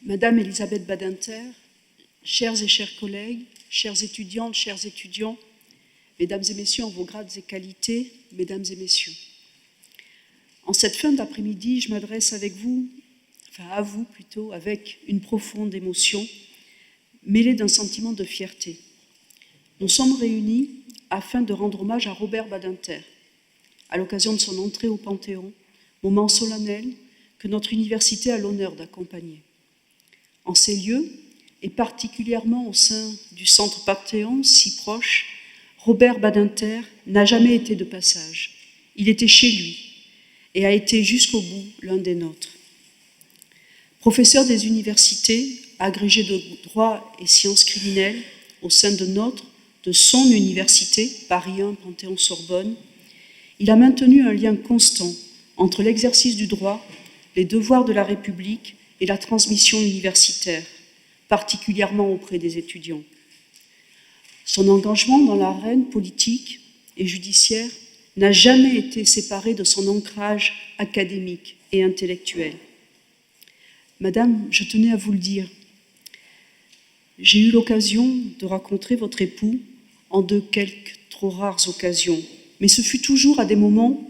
Madame Elisabeth Badinter, chers et chers collègues, chères étudiantes, chers étudiants, mesdames et messieurs en vos grades et qualités, mesdames et messieurs. En cette fin d'après-midi, je m'adresse à vous plutôt, avec une profonde émotion, mêlée d'un sentiment de fierté. Nous sommes réunis afin de rendre hommage à Robert Badinter, à l'occasion de son entrée au Panthéon, moment solennel que notre université a l'honneur d'accompagner. En ces lieux, et particulièrement au sein du centre Panthéon, si proche, Robert Badinter n'a jamais été de passage. Il était chez lui et a été jusqu'au bout l'un des nôtres. Professeur des universités, agrégé de droit et sciences criminelles au sein de son université, Paris 1, Panthéon-Sorbonne, il a maintenu un lien constant entre l'exercice du droit, les devoirs de la République et la transmission universitaire, particulièrement auprès des étudiants. Son engagement dans l'arène politique et judiciaire n'a jamais été séparé de son ancrage académique et intellectuel. Madame, je tenais à vous le dire, j'ai eu l'occasion de rencontrer votre époux en de quelques trop rares occasions, mais ce fut toujours à des moments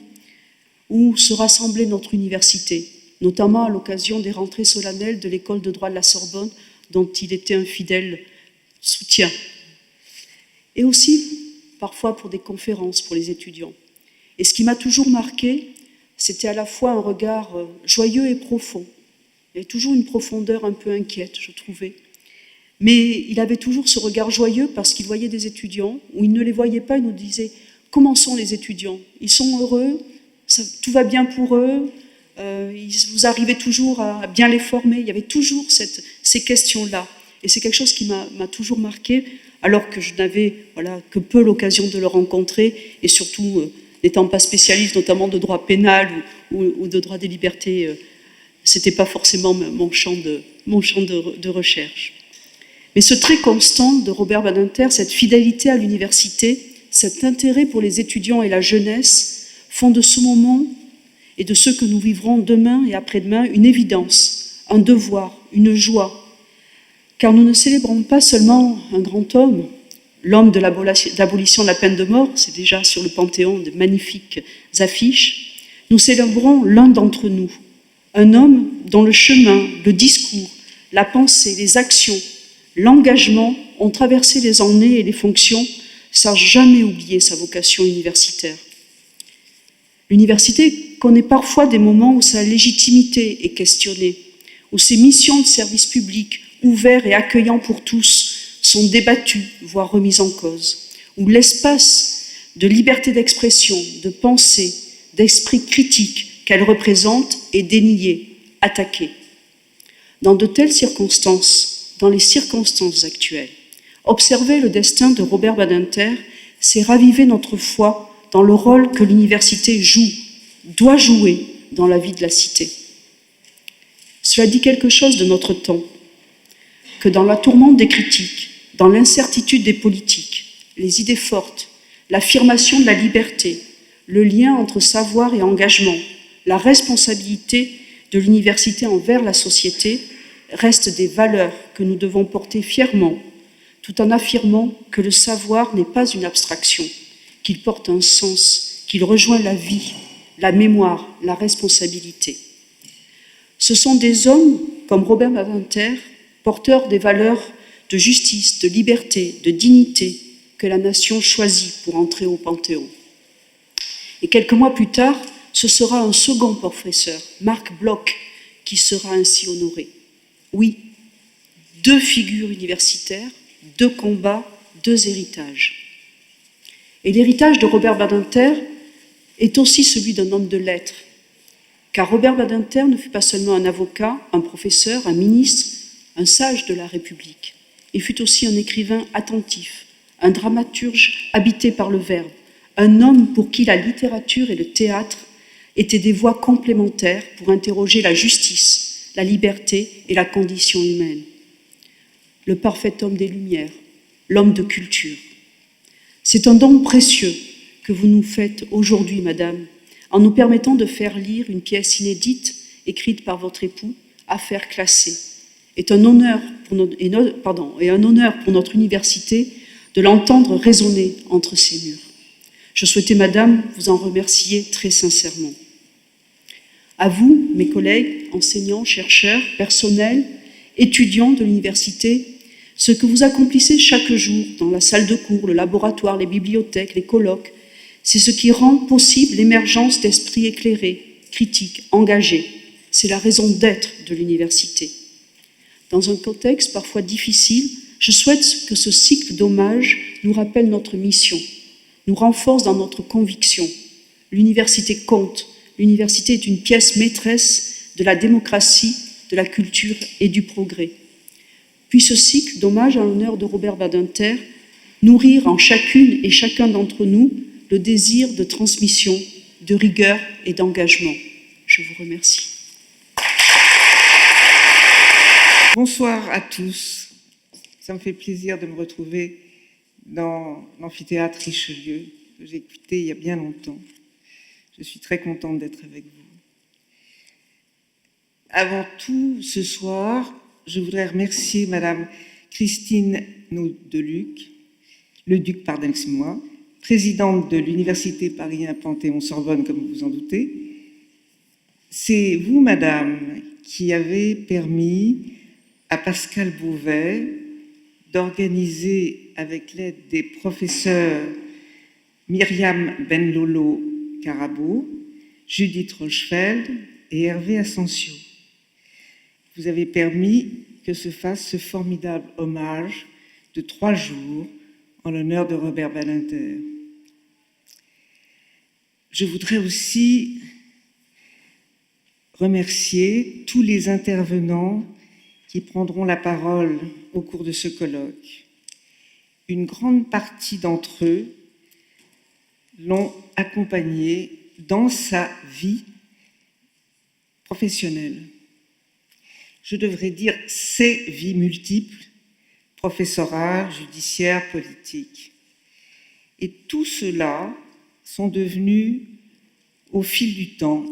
où se rassemblait notre université, notamment à l'occasion des rentrées solennelles de l'école de droit de la Sorbonne, dont il était un fidèle soutien. Et aussi, parfois, pour des conférences pour les étudiants. Et ce qui m'a toujours marqué, c'était à la fois un regard joyeux et profond. Il y avait toujours une profondeur un peu inquiète, je trouvais. Mais il avait toujours ce regard joyeux parce qu'il voyait des étudiants, ou il ne les voyait pas, il nous disait « Comment sont les étudiants? Ils sont heureux? Tout va bien pour eux? Vous arrivez toujours à bien les former ?» Il y avait toujours ces questions-là. Et c'est quelque chose qui m'a toujours marqué, alors que je n'avais que peu l'occasion de le rencontrer, et surtout n'étant pas spécialiste notamment de droit pénal ou de droit des libertés, c'était pas forcément mon champ de recherche. Mais ce trait constant de Robert Badinter, cette fidélité à l'université, cet intérêt pour les étudiants et la jeunesse, font de ce moment et de ce que nous vivrons demain et après-demain une évidence, un devoir, une joie. Car nous ne célébrons pas seulement un grand homme, l'homme de l'abolition de la peine de mort, c'est déjà sur le Panthéon de magnifiques affiches, nous célébrons l'un d'entre nous, un homme dont le chemin, le discours, la pensée, les actions, l'engagement ont traversé les années et les fonctions sans jamais oublier sa vocation universitaire. L'université connaît parfois des moments où sa légitimité est questionnée, où ses missions de service public, ouverts et accueillants pour tous, sont débattues, voire remises en cause, où l'espace de liberté d'expression, de pensée, d'esprit critique qu'elle représente est dénié, attaqué. Dans de telles circonstances, dans les circonstances actuelles, observer le destin de Robert Badinter, c'est raviver notre foi dans le rôle que l'université doit jouer dans la vie de la cité. Cela dit quelque chose de notre temps, que dans la tourmente des critiques, dans l'incertitude des politiques, les idées fortes, l'affirmation de la liberté, le lien entre savoir et engagement, la responsabilité de l'université envers la société restent des valeurs que nous devons porter fièrement, tout en affirmant que le savoir n'est pas une abstraction, qu'il porte un sens, qu'il rejoint la vie, la mémoire, la responsabilité. Ce sont des hommes comme Robert Badinter, porteurs des valeurs de justice, de liberté, de dignité que la nation choisit pour entrer au Panthéon. Et quelques mois plus tard, ce sera un second professeur, Marc Bloch, qui sera ainsi honoré. Oui, 2 figures universitaires, 2 combats, 2 héritages. Et l'héritage de Robert Badinter est aussi celui d'un homme de lettres, car Robert Badinter ne fut pas seulement un avocat, un professeur, un ministre, un sage de la République. Il fut aussi un écrivain attentif, un dramaturge habité par le verbe, un homme pour qui la littérature et le théâtre étaient des voies complémentaires pour interroger la justice, la liberté et la condition humaine. Le parfait homme des Lumières, l'homme de culture. C'est un don précieux que vous nous faites aujourd'hui, madame, en nous permettant de faire lire une pièce inédite écrite par votre époux, Affaires classées, est un honneur et un honneur pour notre université de l'entendre résonner entre ces murs. Je souhaitais, Madame, vous en remercier très sincèrement. À vous, mes collègues, enseignants, chercheurs, personnels, étudiants de l'université, ce que vous accomplissez chaque jour dans la salle de cours, le laboratoire, les bibliothèques, les colloques, c'est ce qui rend possible l'émergence d'esprits éclairés, critiques, engagés. C'est la raison d'être de l'université. Dans un contexte parfois difficile, je souhaite que ce cycle d'hommages nous rappelle notre mission, nous renforce dans notre conviction. L'université compte. L'université est une pièce maîtresse de la démocratie, de la culture et du progrès. Puis ce cycle d'hommage à l'honneur de Robert Badinter nourrir en chacune et chacun d'entre nous le désir de transmission, de rigueur et d'engagement. Je vous remercie. Bonsoir à tous. Ça me fait plaisir de me retrouver dans l'amphithéâtre Richelieu, que j'ai quitté il y a bien longtemps. Je suis très contente d'être avec vous. Avant tout, ce soir, je voudrais remercier Madame Christine Naudeluc, excusez-moi, présidente de l'Université Paris 1 Panthéon-Sorbonne, comme vous vous en doutez. C'est vous, Madame, qui avez permis à Pascal Beauvais d'organiser, avec l'aide des professeurs Myriam Benlolo-Carabo, Judith Rochefeld et Hervé Asensio. Vous avez permis que se fasse ce formidable hommage de 3 jours en l'honneur de Robert Badinter. Je voudrais aussi remercier tous les intervenants qui prendront la parole au cours de ce colloque. Une grande partie d'entre eux l'ont accompagné dans sa vie professionnelle. Je devrais dire ses vies multiples, professorat, judiciaire, politique. Et tout cela sont devenus, au fil du temps,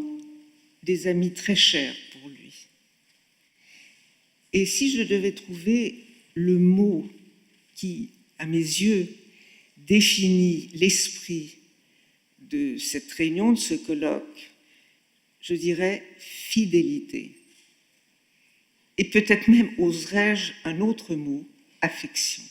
des amis très chers pour lui. Et si je devais trouver le mot qui, à mes yeux, définit l'esprit de cette réunion, de ce colloque, je dirais fidélité. Et peut-être même oserais-je un autre mot, affection.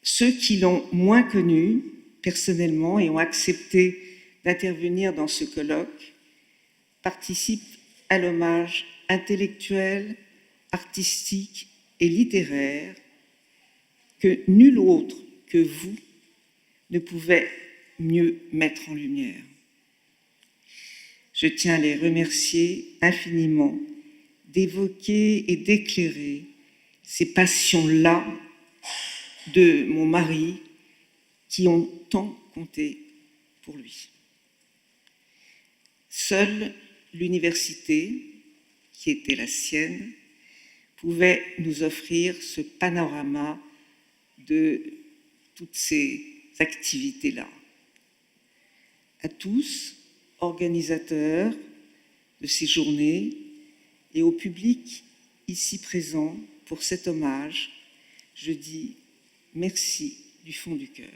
Ceux qui l'ont moins connu personnellement et ont accepté d'intervenir dans ce colloque participent à l'hommage intellectuel, artistique et littéraire que nul autre que vous ne pouvait mieux mettre en lumière. Je tiens à les remercier infiniment d'évoquer et d'éclairer ces passions-là de mon mari qui ont tant compté pour lui. Seule l'université, qui était la sienne, pouvait nous offrir ce panorama de toutes ces activités-là. À tous, organisateurs de ces journées, et au public ici présent pour cet hommage, je dis merci du fond du cœur.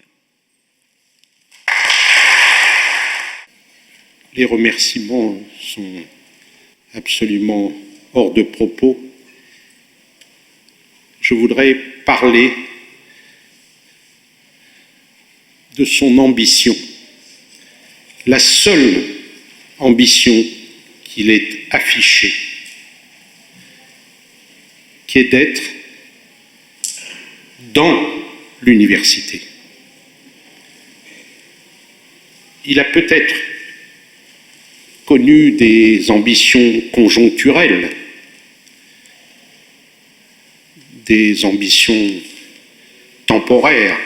Les remerciements sont absolument hors de propos. Je voudrais parler de son ambition, la seule ambition qu'il ait affichée, qui est d'être dans l'université. Il a peut-être connu des ambitions conjoncturelles, des ambitions temporaires,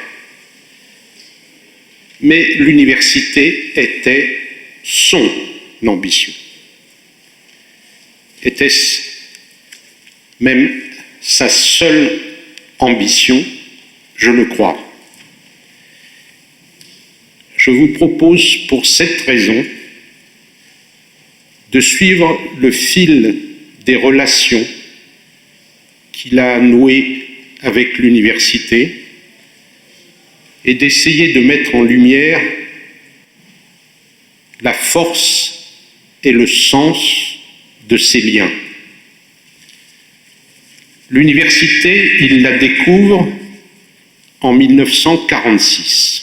mais l'université était son ambition. Était-ce même sa seule ambition? Je le crois. Je vous propose pour cette raison de suivre le fil des relations qu'il a nouées avec l'université et d'essayer de mettre en lumière la force et le sens de ces liens. L'université, il la découvre en 1946.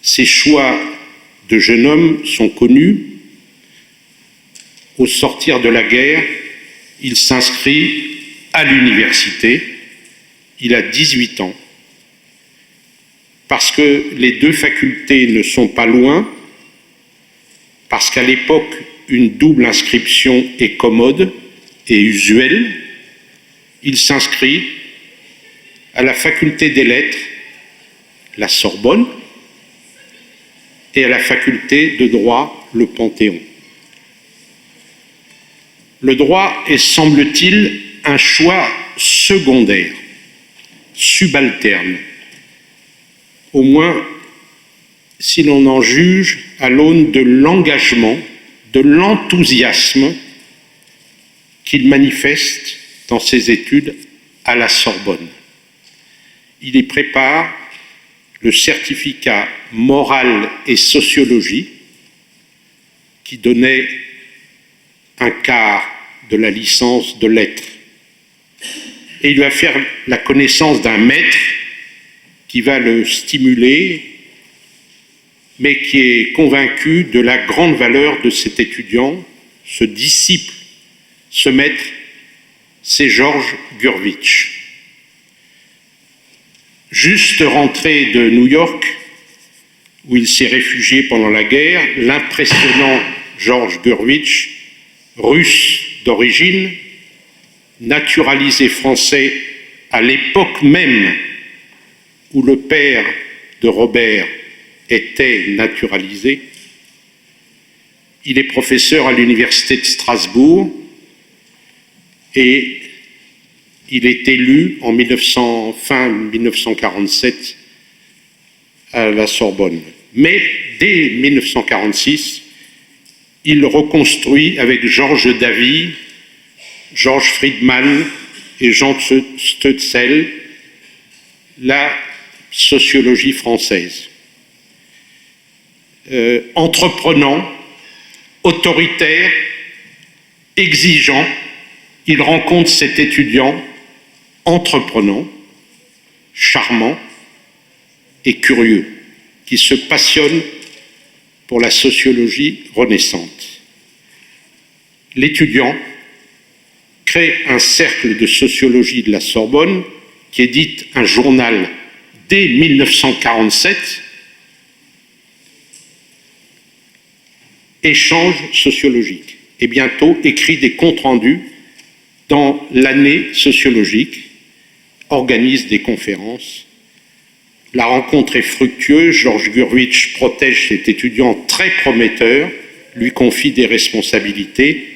Ses choix de jeune homme sont connus. Au sortir de la guerre, il s'inscrit à l'université. Il a 18 ans. Parce que les deux facultés ne sont pas loin, parce qu'à l'époque, une double inscription est commode et usuelle, il s'inscrit à la faculté des lettres, la Sorbonne, et à la faculté de droit, le Panthéon. Le droit est, semble-t-il, un choix secondaire, subalterne, au moins si l'on en juge à l'aune de l'engagement, de l'enthousiasme qu'il manifeste dans ses études à la Sorbonne. Il y prépare le certificat moral et sociologie qui donnait un quart de la licence de lettres. Et il va faire la connaissance d'un maître qui va le stimuler, mais qui est convaincu de la grande valeur de cet étudiant, ce disciple, ce maître, c'est Georges Gurvitch. Juste rentré de New York, où il s'est réfugié pendant la guerre, l'impressionnant Georges Gurvitch, russe d'origine, naturalisé français à l'époque même où le père de Robert était naturalisé. Il est professeur à l'université de Strasbourg et il est élu en fin 1947 à la Sorbonne. Mais dès 1946, il reconstruit avec Georges Davy, Georges Friedman et Jean Stutzel la sociologie française. Entreprenant, autoritaire, exigeant, il rencontre cet étudiant entreprenant, charmant et curieux, qui se passionne pour la sociologie renaissante. L'étudiant crée un cercle de sociologie de la Sorbonne qui édite un journal dès 1947, Échange sociologique, et bientôt écrit des comptes rendus dans l'année sociologique, organise des conférences. La rencontre est fructueuse, Georges Gurvitch protège cet étudiant très prometteur, lui confie des responsabilités,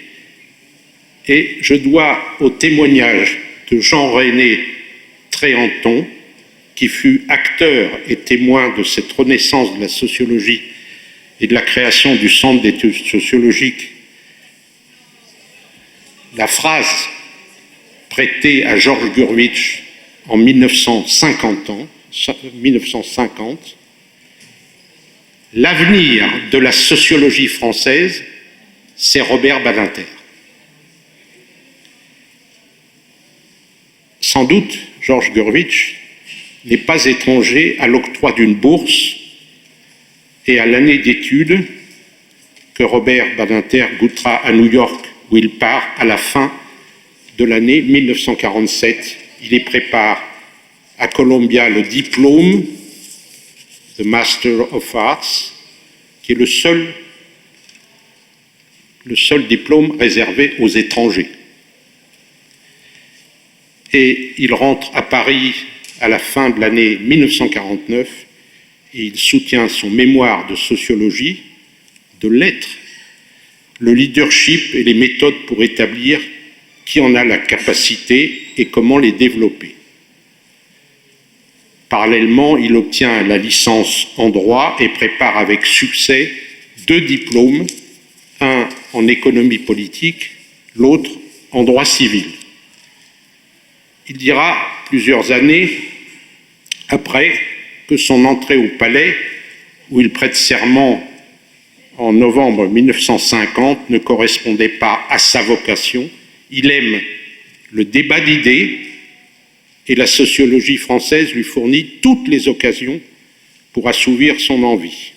et je dois au témoignage de Jean-René Tréanton, qui fut acteur et témoin de cette renaissance de la sociologie et de la création du Centre d'études sociologiques, la phrase prêtée à Georges Gurvitch en 1950, l'avenir de la sociologie française, c'est Robert Badinter. Sans doute, Georges Gurvitch n'est pas étranger à l'octroi d'une bourse et à l'année d'études que Robert Badinter goûtera à New York, où il part à la fin de l'année 1947. Il y prépare à Columbia le diplôme, the Master of Arts, qui est le seul diplôme réservé aux étrangers. Et il rentre à Paris à la fin de l'année 1949 et il soutient son mémoire de sociologie, de lettres, le leadership et les méthodes pour établir qui en a la capacité et comment les développer. Parallèlement, il obtient la licence en droit et prépare avec succès 2 diplômes un en économie politique, l'autre en droit civil. Il dira plusieurs années après que son entrée au palais, où il prête serment en novembre 1950, ne correspondait pas à sa vocation. Il aime le débat d'idées et la sociologie française lui fournit toutes les occasions pour assouvir son envie.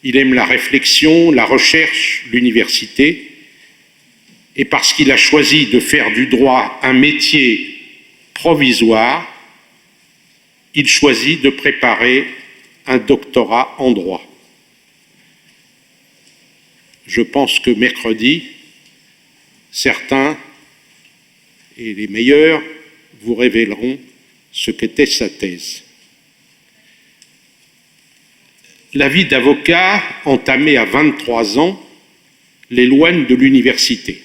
Il aime la réflexion, la recherche, l'université, et parce qu'il a choisi de faire du droit un métier provisoire, il choisit de préparer un doctorat en droit. Je pense que mercredi, certains, et les meilleurs, vous révéleront ce qu'était sa thèse. La vie d'avocat, entamée à 23 ans, l'éloigne de l'université.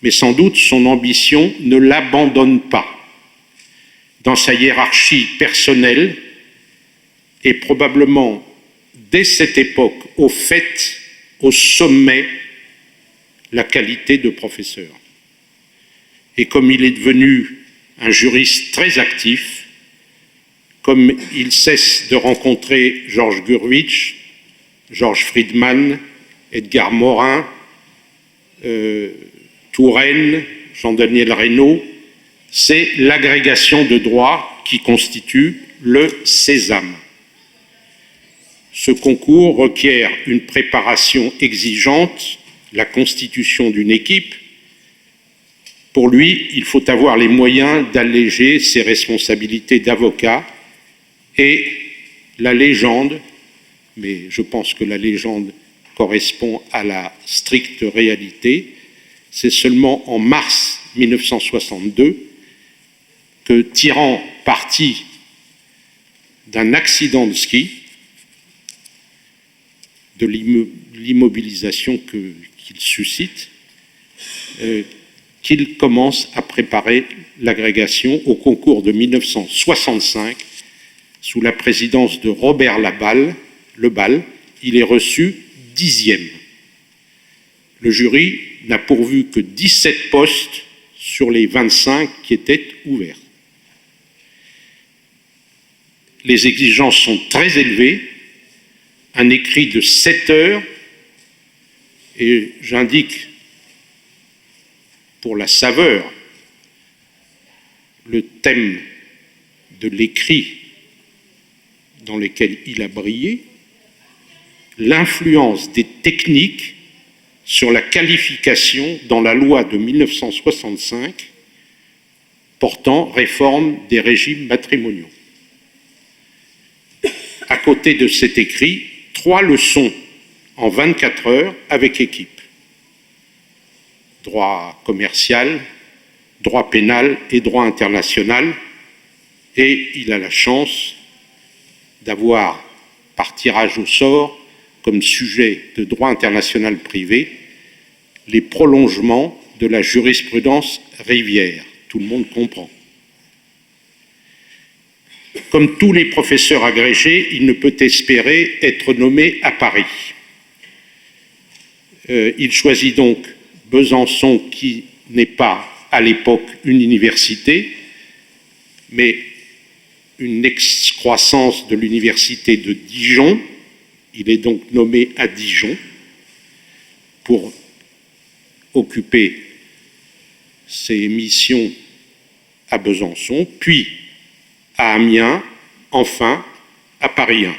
Mais sans doute son ambition ne l'abandonne pas. Dans sa hiérarchie personnelle, et probablement dès cette époque, au fait, au sommet, la qualité de professeur. Et comme il est devenu un juriste très actif, comme il cesse de rencontrer Georges Gurwitsch, Georges Friedman, Edgar Morin, Touraine, Jean-Daniel Reynaud, c'est l'agrégation de droit qui constitue le sésame. Ce concours requiert une préparation exigeante, la constitution d'une équipe. Pour lui, il faut avoir les moyens d'alléger ses responsabilités d'avocat et la légende, mais je pense que la légende correspond à la stricte réalité, c'est seulement en mars 1962 que, tirant parti d'un accident de ski, de l'immobilisation qu'il suscite, qu'il commence à préparer l'agrégation au concours de 1965 sous la présidence de Robert Lebal. Il est reçu 10e. Le jury n'a pourvu que 17 postes sur les 25 qui étaient ouverts. Les exigences sont très élevées, un écrit de 7 heures, et j'indique pour la saveur le thème de l'écrit dans lequel il a brillé, l'influence des techniques sur la qualification dans la loi de 1965 portant réforme des régimes matrimoniaux. À côté de cet écrit, 3 leçons en 24 heures avec équipe. Droit commercial, droit pénal et droit international. Et il a la chance d'avoir, par tirage au sort, comme sujet de droit international privé, les prolongements de la jurisprudence Rivière. Tout le monde comprend. Comme tous les professeurs agrégés, il ne peut espérer être nommé à Paris. Il choisit donc Besançon, qui n'est pas à l'époque une université, mais une excroissance de l'université de Dijon. Il est donc nommé à Dijon pour occuper ses missions à Besançon, puis à Amiens, enfin à Paris 1.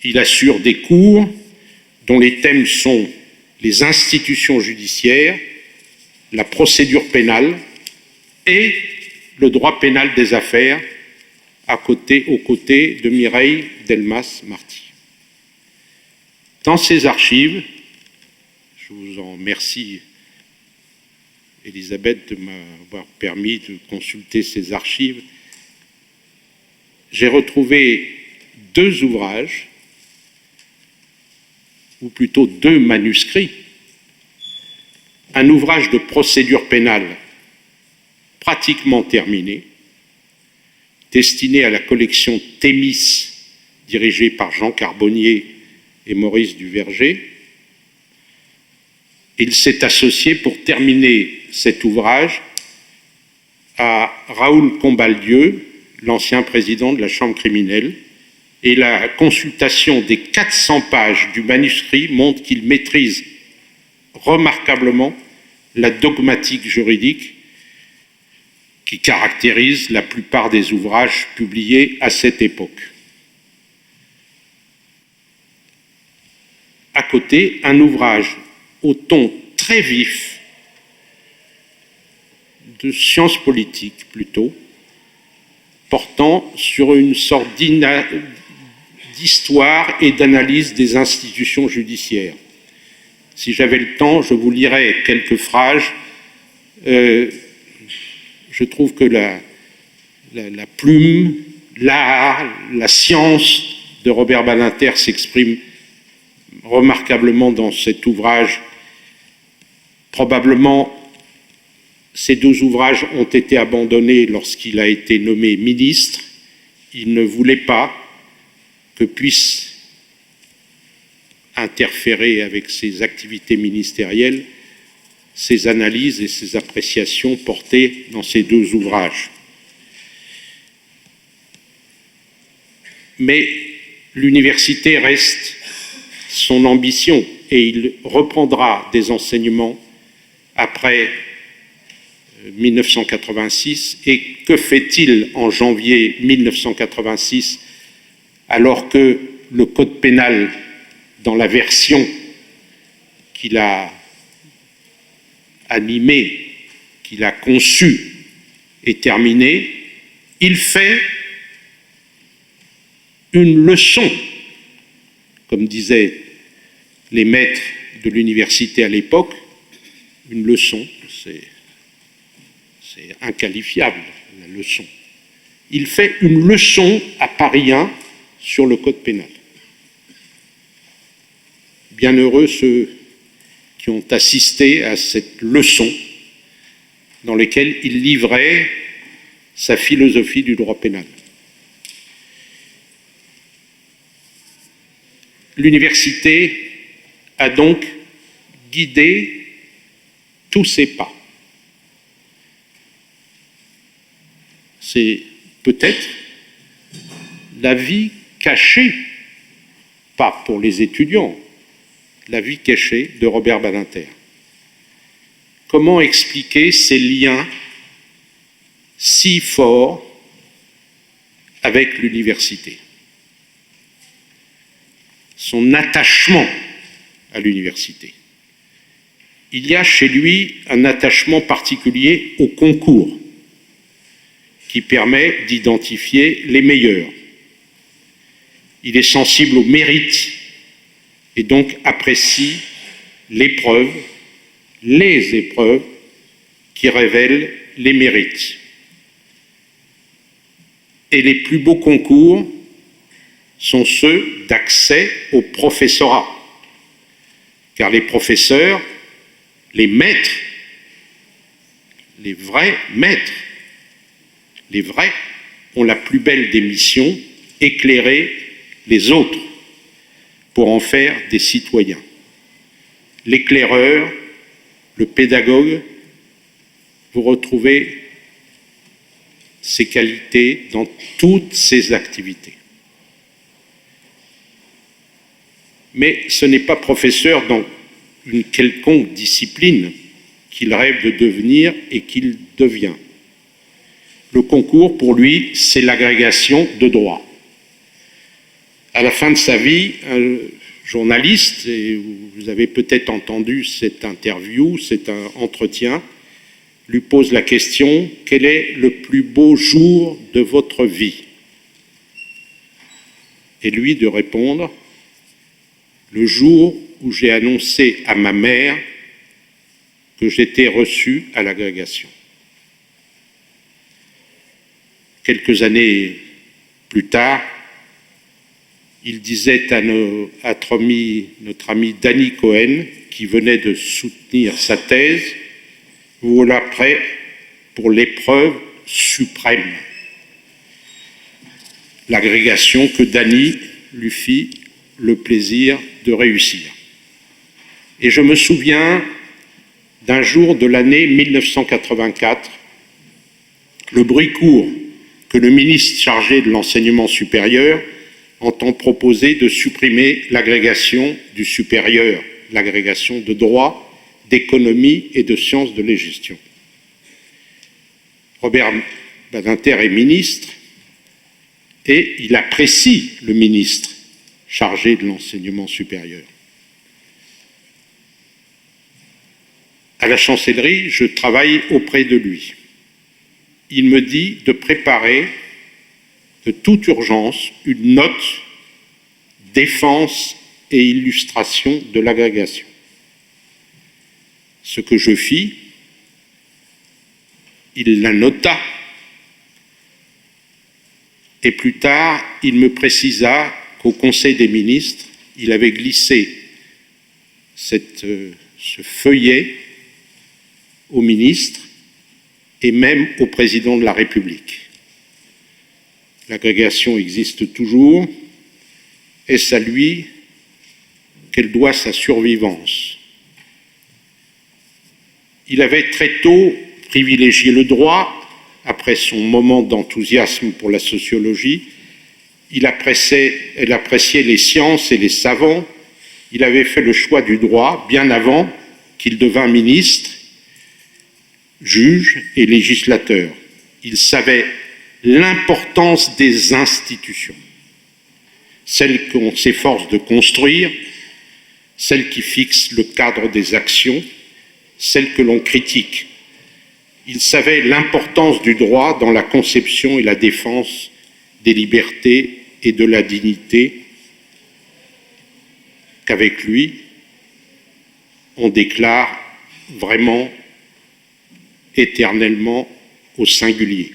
Il assure des cours dont les thèmes sont les institutions judiciaires, la procédure pénale et le droit pénal des affaires, aux côtés de Mireille Delmas-Marty. Dans ces archives, je vous en remercie, Elisabeth, de m'avoir permis de consulter ces archives, j'ai retrouvé 2 ouvrages, ou plutôt 2 manuscrits. Un ouvrage de procédure pénale pratiquement terminé, destiné à la collection Thémis, dirigée par Jean Carbonnier et Maurice Duverger. Il s'est associé pour terminer cet ouvrage à Raoul Combaldieu, l'ancien président de la Chambre criminelle, et la consultation des 400 pages du manuscrit montre qu'il maîtrise remarquablement la dogmatique juridique qui caractérise la plupart des ouvrages publiés à cette époque. À côté, un ouvrage au ton très vif, de sciences politiques plutôt, portant sur une sorte d'histoire et d'analyse des institutions judiciaires. Si j'avais le temps, je vous lirais quelques phrases. Je trouve que la plume, l'art, la science de Robert Badinter s'exprime remarquablement dans cet ouvrage. Probablement, ces deux ouvrages ont été abandonnés lorsqu'il a été nommé ministre. Il ne voulait pas que puisse interférer avec ses activités ministérielles, ses analyses et ses appréciations portées dans ces deux ouvrages. Mais l'université reste son ambition et il reprendra des enseignements après 1986. Et que fait-il en janvier 1986 alors que le code pénal, dans la version qu'il a animée, qu'il a conçue, est terminé? Il fait une leçon, comme disaient les maîtres de l'université à l'époque. Une leçon, c'est inqualifiable, la leçon. Il fait une leçon à Paris 1 sur le code pénal. Bienheureux ceux qui ont assisté à cette leçon dans laquelle il livrait sa philosophie du droit pénal. L'université a donc guidé tous ses pas. C'est peut-être la vie cachée, pas pour les étudiants, la vie cachée de Robert Badinter. Comment expliquer ces liens si forts avec l'université? Son attachement à l'université. Il y a chez lui un attachement particulier au concours qui permet d'identifier les meilleurs. Il est sensible au mérite et donc apprécie l'épreuve, les épreuves qui révèlent les mérites. Et les plus beaux concours sont ceux d'accès au professorat. Car les professeurs, les maîtres, les vrais maîtres, les vrais, ont la plus belle des missions, éclairer les autres pour en faire des citoyens. L'éclaireur, le pédagogue, vous retrouvez ces qualités dans toutes ses activités. Mais ce n'est pas professeur dans une quelconque discipline qu'il rêve de devenir et qu'il devient. Le concours, pour lui, c'est l'agrégation de droit. À la fin de sa vie, un journaliste, et vous avez peut-être entendu cette interview, cet entretien, lui pose la question « Quel est le plus beau jour de votre vie ?» Et lui de répondre « Le jour où j'ai annoncé à ma mère que j'étais reçu à l'agrégation. » Quelques années plus tard, il disait à notre ami Danny Cohen, qui venait de soutenir sa thèse, « Vous voilà prêt pour l'épreuve suprême. » L'agrégation que Danny lui fit le plaisir de réussir. Et je me souviens d'un jour de l'année 1984, le bruit court que le ministre chargé de l'enseignement supérieur entend proposer de supprimer l'agrégation du supérieur, l'agrégation de droit, d'économie et de sciences de la gestion. Robert Badinter est ministre et il apprécie le ministre chargé de l'enseignement supérieur. À la chancellerie, je travaille auprès de lui. Il me dit de préparer de toute urgence une note défense et illustration de l'agrégation. Ce que je fis, il la nota et plus tard, il me précisa qu'au Conseil des ministres, il avait glissé ce feuillet au ministre et même au président de la République. L'agrégation existe toujours, est-ce à lui qu'elle doit sa survivance. Il avait très tôt privilégié le droit, après son moment d'enthousiasme pour la sociologie. Elle appréciait les sciences et les savants. Il avait fait le choix du droit bien avant qu'il devint ministre, juge et législateur. Il savait l'importance des institutions, celles qu'on s'efforce de construire, celles qui fixent le cadre des actions, celles que l'on critique. Il savait l'importance du droit dans la conception et la défense des libertés et de la dignité, qu'avec lui, on déclare vraiment éternellement au singulier.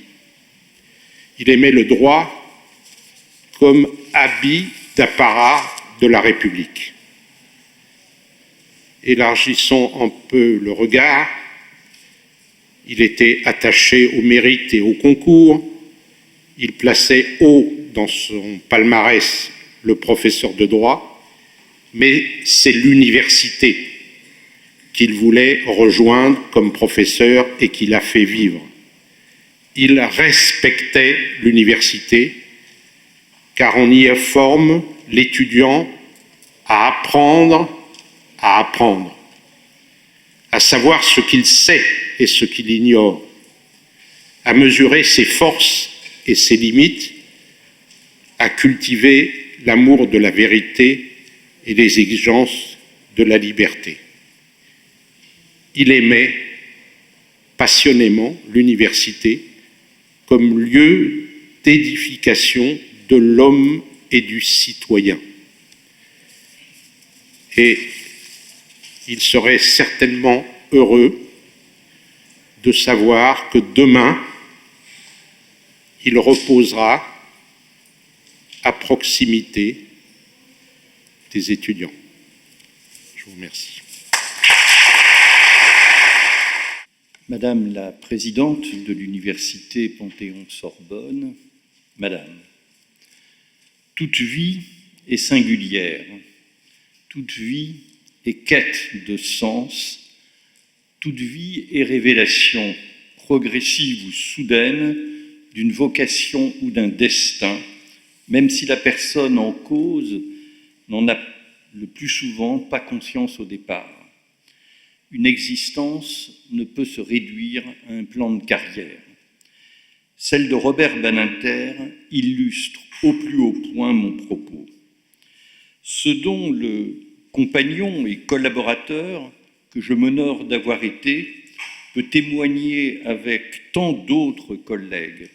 Il aimait le droit comme habit d'apparat de la République. Élargissons un peu le regard, il était attaché au mérite et au concours, il plaçait haut dans son palmarès le professeur de droit, mais c'est l'université qu'il voulait rejoindre comme professeur et qui l'a fait vivre. Il respectait l'université car on y forme l'étudiant à apprendre, à savoir ce qu'il sait et ce qu'il ignore, à mesurer ses forces et ses limites, à cultiver l'amour de la vérité et les exigences de la liberté. Il aimait passionnément l'université comme lieu d'édification de l'homme et du citoyen. Et il serait certainement heureux de savoir que demain, il reposera à proximité des étudiants. Je vous remercie. Madame la présidente de l'Université Panthéon-Sorbonne, Madame, toute vie est singulière, toute vie est quête de sens, toute vie est révélation progressive ou soudaine d'une vocation ou d'un destin, même si la personne en cause n'en a le plus souvent pas conscience au départ. Une existence ne peut se réduire à un plan de carrière. Celle de Robert Badinter illustre au plus haut point mon propos. Ce dont le compagnon et collaborateur que je m'honore d'avoir été peut témoigner avec tant d'autres collègues,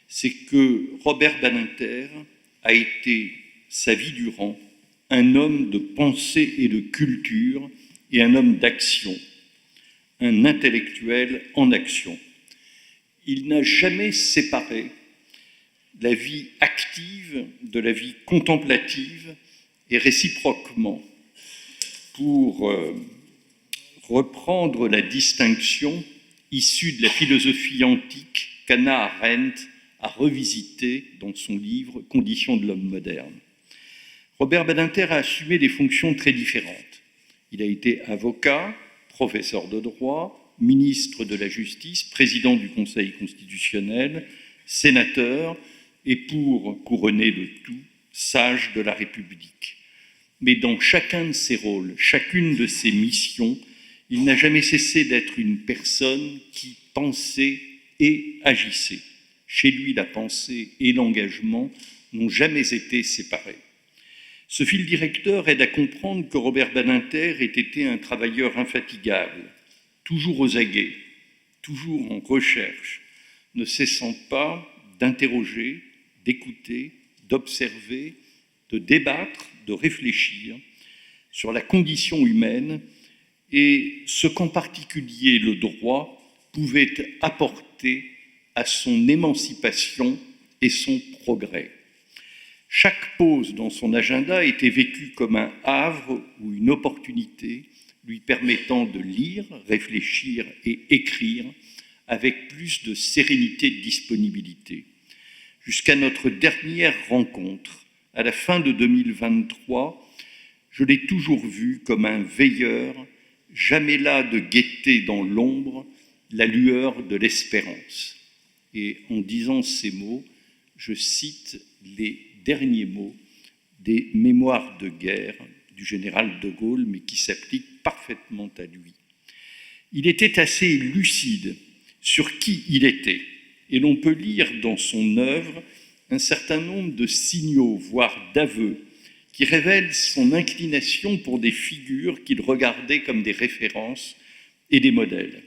c'est que Robert Badinter a été, sa vie durant, un homme de pensée et de culture et un homme d'action, un intellectuel en action. Il n'a jamais séparé la vie active de la vie contemplative et réciproquement. Pour reprendre la distinction issue de la philosophie antique qu'Hannah Arendt a revisitée dans son livre « Conditions de l'homme moderne ». Robert Badinter a assumé des fonctions très différentes. Il a été avocat, professeur de droit, ministre de la Justice, président du Conseil constitutionnel, sénateur et, pour couronner le tout, sage de la République. Mais dans chacun de ses rôles, chacune de ses missions, il n'a jamais cessé d'être une personne qui pensait et agissait. Chez lui, la pensée et l'engagement n'ont jamais été séparés. Ce fil directeur aide à comprendre que Robert Badinter ait été un travailleur infatigable, toujours aux aguets, toujours en recherche, ne cessant pas d'interroger, d'écouter, d'observer, de débattre, de réfléchir sur la condition humaine et ce qu'en particulier le droit pouvait apporter à son émancipation et son progrès. Chaque pause dans son agenda était vécue comme un havre ou une opportunité lui permettant de lire, réfléchir et écrire avec plus de sérénité et de disponibilité. Jusqu'à notre dernière rencontre, à la fin de 2023, je l'ai toujours vu comme un veilleur, jamais las de guetter dans l'ombre la lueur de l'espérance. Et en disant ces mots, je cite les derniers mots des Mémoires de guerre du général de Gaulle, mais qui s'appliquent parfaitement à lui. Il était assez lucide sur qui il était, et l'on peut lire dans son œuvre un certain nombre de signaux, voire d'aveux, qui révèlent son inclination pour des figures qu'il regardait comme des références et des modèles.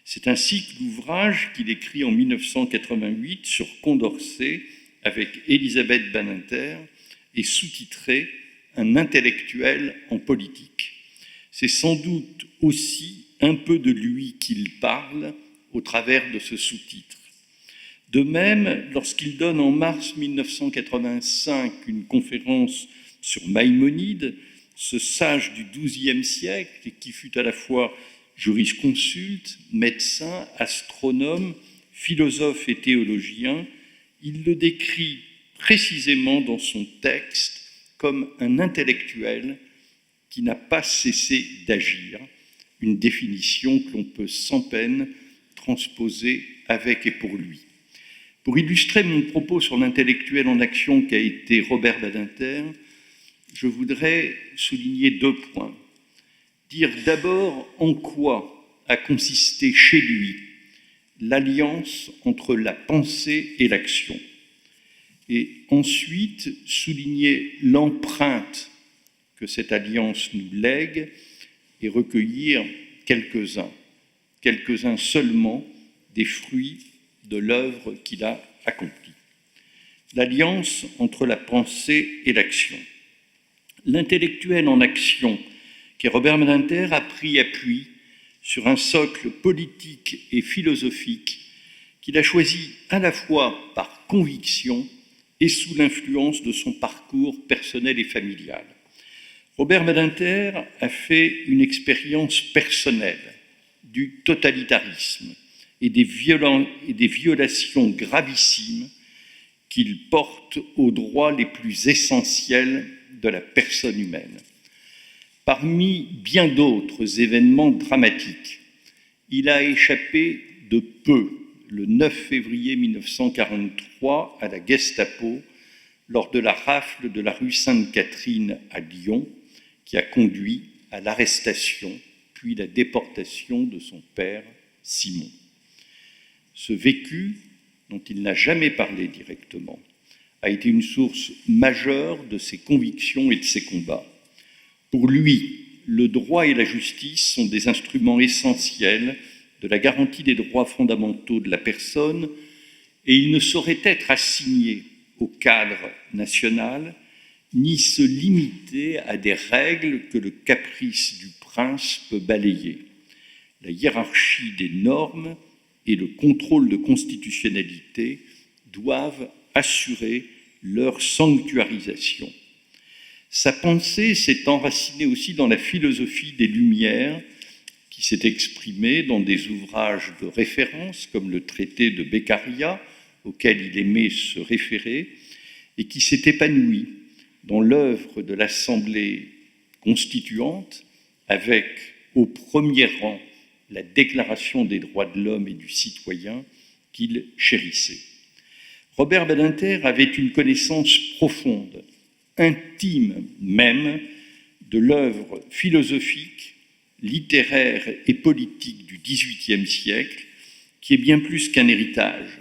C'est ainsi que l'ouvrage qu'il écrit en 1988 sur Condorcet avec Elisabeth Badinter est sous-titré « Un intellectuel en politique ». C'est sans doute aussi un peu de lui qu'il parle au travers de ce sous-titre. De même, lorsqu'il donne en mars 1985 une conférence sur Maïmonide, ce sage du XIIe siècle qui fut à la fois jurisconsulte, médecin, astronome, philosophe et théologien, il le décrit précisément dans son texte comme un intellectuel qui n'a pas cessé d'agir, une définition que l'on peut sans peine transposer avec et pour lui. Pour illustrer mon propos sur l'intellectuel en action qu'a été Robert Badinter, je voudrais souligner 2 points. Dire d'abord en quoi a consisté chez lui l'alliance entre la pensée et l'action. Et ensuite, souligner l'empreinte que cette alliance nous lègue et recueillir quelques-uns seulement des fruits de l'œuvre qu'il a accomplie. L'alliance entre la pensée et l'action. L'intellectuel en action qu'est Robert Badinter a pris appui sur un socle politique et philosophique qu'il a choisi à la fois par conviction et sous l'influence de son parcours personnel et familial. Robert Badinter a fait une expérience personnelle du totalitarisme et des violations gravissimes qu'il porte aux droits les plus essentiels de la personne humaine. Parmi bien d'autres événements dramatiques, il a échappé de peu, le 9 février 1943, à la Gestapo, lors de la rafle de la rue Sainte-Catherine à Lyon, qui a conduit à l'arrestation puis la déportation de son père, Simon. Ce vécu, dont il n'a jamais parlé directement, a été une source majeure de ses convictions et de ses combats. Pour lui, le droit et la justice sont des instruments essentiels de la garantie des droits fondamentaux de la personne et ils ne sauraient être assignés au cadre national ni se limiter à des règles que le caprice du prince peut balayer. La hiérarchie des normes et le contrôle de constitutionnalité doivent assurer leur sanctuarisation. Sa pensée s'est enracinée aussi dans la philosophie des Lumières, qui s'est exprimée dans des ouvrages de référence comme le traité de Beccaria, auquel il aimait se référer, et qui s'est épanouie dans l'œuvre de l'Assemblée constituante, avec au premier rang la Déclaration des droits de l'homme et du citoyen qu'il chérissait. Robert Badinter avait une connaissance profonde, intime même, de l'œuvre philosophique, littéraire et politique du XVIIIe siècle, qui est bien plus qu'un héritage.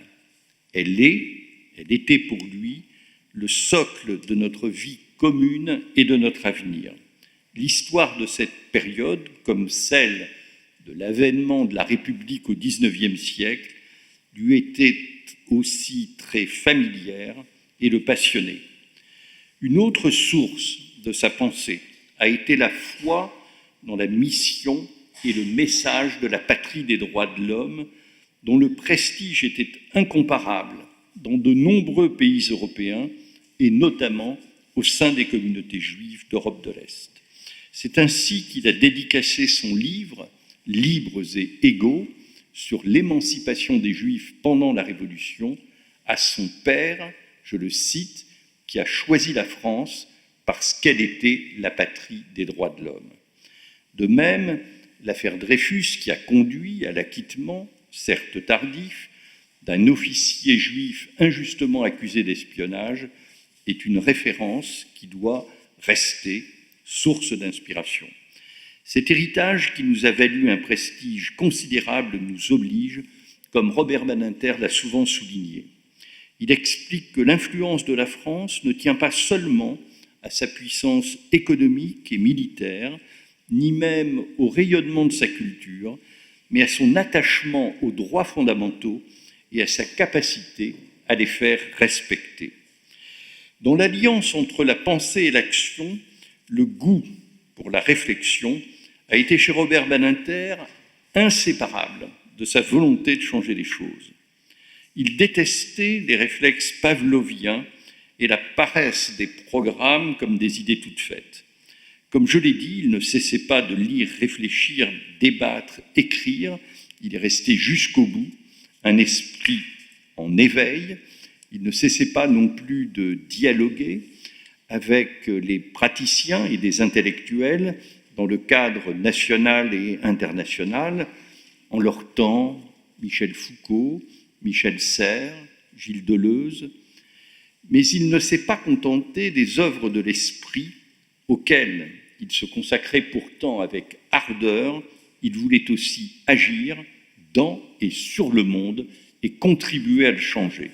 Elle était pour lui le socle de notre vie commune et de notre avenir. L'histoire de cette période, comme celle de l'avènement de la République au XIXe siècle, lui était aussi très familière et le passionnait. Une autre source de sa pensée a été la foi dans la mission et le message de la patrie des droits de l'homme, dont le prestige était incomparable dans de nombreux pays européens et notamment au sein des communautés juives d'Europe de l'Est. C'est ainsi qu'il a dédicacé son livre « Libres et égaux » sur l'émancipation des Juifs pendant la Révolution à son père, je le cite, qui a choisi la France parce qu'elle était la patrie des droits de l'homme. De même, l'affaire Dreyfus, qui a conduit à l'acquittement, certes tardif, d'un officier juif injustement accusé d'espionnage, est une référence qui doit rester source d'inspiration. Cet héritage qui nous a valu un prestige considérable nous oblige, comme Robert Badinter l'a souvent souligné. Il explique que l'influence de la France ne tient pas seulement à sa puissance économique et militaire, ni même au rayonnement de sa culture, mais à son attachement aux droits fondamentaux et à sa capacité à les faire respecter. Dans l'alliance entre la pensée et l'action, le goût pour la réflexion a été chez Robert Badinter inséparable de sa volonté de changer les choses. Il détestait les réflexes pavloviens et la paresse des programmes comme des idées toutes faites. Comme je l'ai dit, il ne cessait pas de lire, réfléchir, débattre, écrire. Il est resté jusqu'au bout, un esprit en éveil. Il ne cessait pas non plus de dialoguer avec les praticiens et des intellectuels dans le cadre national et international, en leur temps, Michel Foucault, Michel Serres, Gilles Deleuze, mais il ne s'est pas contenté des œuvres de l'esprit auxquelles il se consacrait pourtant avec ardeur. Il voulait aussi agir dans et sur le monde et contribuer à le changer.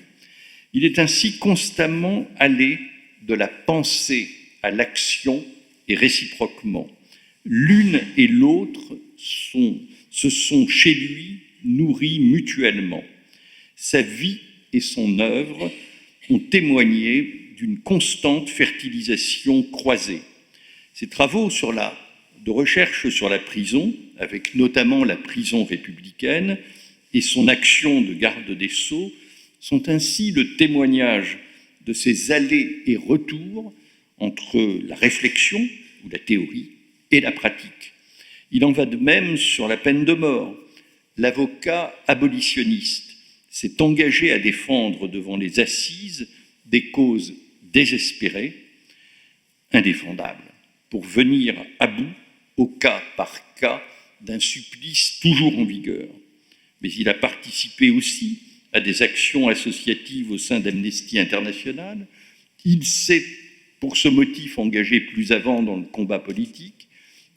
Il est ainsi constamment allé de la pensée à l'action et réciproquement. L'une et l'autre se sont chez lui nourries mutuellement. Sa vie et son œuvre ont témoigné d'une constante fertilisation croisée. Ses travaux de recherche sur la prison, avec notamment la prison républicaine, et son action de garde des Sceaux, sont ainsi le témoignage de ces allers et retours entre la réflexion, ou la théorie, et la pratique. Il en va de même sur la peine de mort. L'avocat abolitionniste s'est engagé à défendre devant les assises des causes désespérées, indéfendables, pour venir à bout, au cas par cas, d'un supplice toujours en vigueur. Mais il a participé aussi à des actions associatives au sein d'Amnesty International. Il s'est, pour ce motif, engagé plus avant dans le combat politique.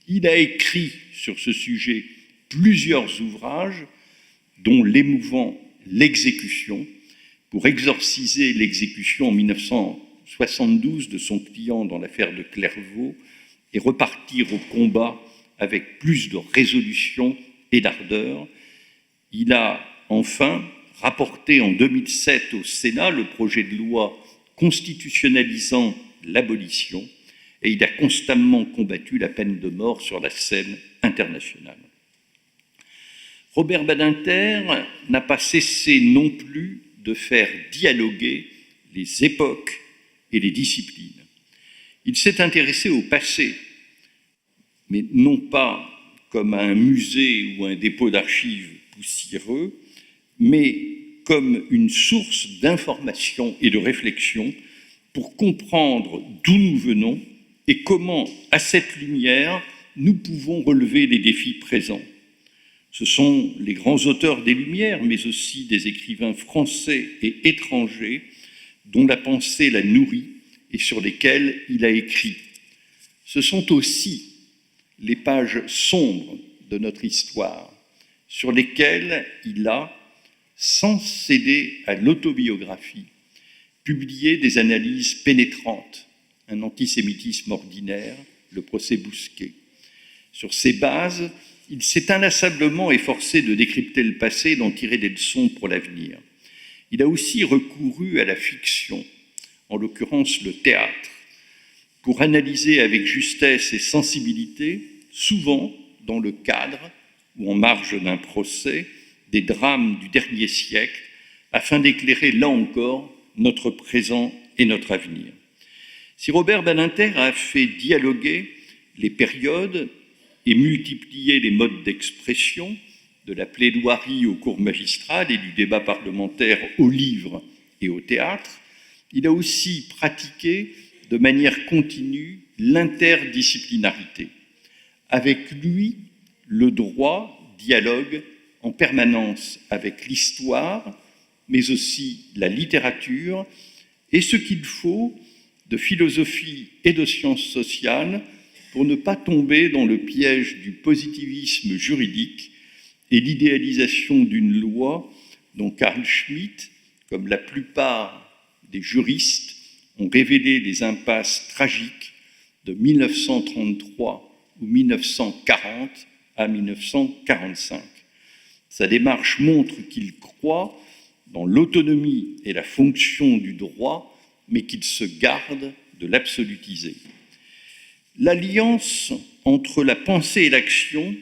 Il a écrit sur ce sujet plusieurs ouvrages, dont l'émouvant L'exécution, pour exorciser l'exécution en 1972 de son client dans l'affaire de Clairvaux et repartir au combat avec plus de résolution et d'ardeur. Il a enfin rapporté en 2007 au Sénat le projet de loi constitutionnalisant l'abolition et il a constamment combattu la peine de mort sur la scène internationale. Robert Badinter n'a pas cessé non plus de faire dialoguer les époques et les disciplines. Il s'est intéressé au passé, mais non pas comme à un musée ou un dépôt d'archives poussiéreux, mais comme une source d'information et de réflexion pour comprendre d'où nous venons et comment, à cette lumière, nous pouvons relever les défis présents. Ce sont les grands auteurs des Lumières, mais aussi des écrivains français et étrangers dont la pensée l'a nourri et sur lesquels il a écrit. Ce sont aussi les pages sombres de notre histoire, sur lesquelles il a, sans céder à l'autobiographie, publié des analyses pénétrantes, un antisémitisme ordinaire, le procès Bousquet. Sur ces bases, il s'est inlassablement efforcé de décrypter le passé et d'en tirer des leçons pour l'avenir. Il a aussi recouru à la fiction, en l'occurrence le théâtre, pour analyser avec justesse et sensibilité, souvent dans le cadre ou en marge d'un procès, des drames du dernier siècle, afin d'éclairer, là encore, notre présent et notre avenir. Si Robert Badinter a fait dialoguer les périodes et multiplier les modes d'expression, de la plaidoirie au cours magistral et du débat parlementaire au livre et au théâtre, il a aussi pratiqué de manière continue l'interdisciplinarité. Avec lui, le droit dialogue en permanence avec l'histoire, mais aussi la littérature, et ce qu'il faut de philosophie et de sciences sociales pour ne pas tomber dans le piège du positivisme juridique et l'idéalisation d'une loi dont Carl Schmitt, comme la plupart des juristes, ont révélé les impasses tragiques de 1933 ou 1940 à 1945. Sa démarche montre qu'il croit dans l'autonomie et la fonction du droit, mais qu'il se garde de l'absolutiser. L'alliance entre la pensée et l'action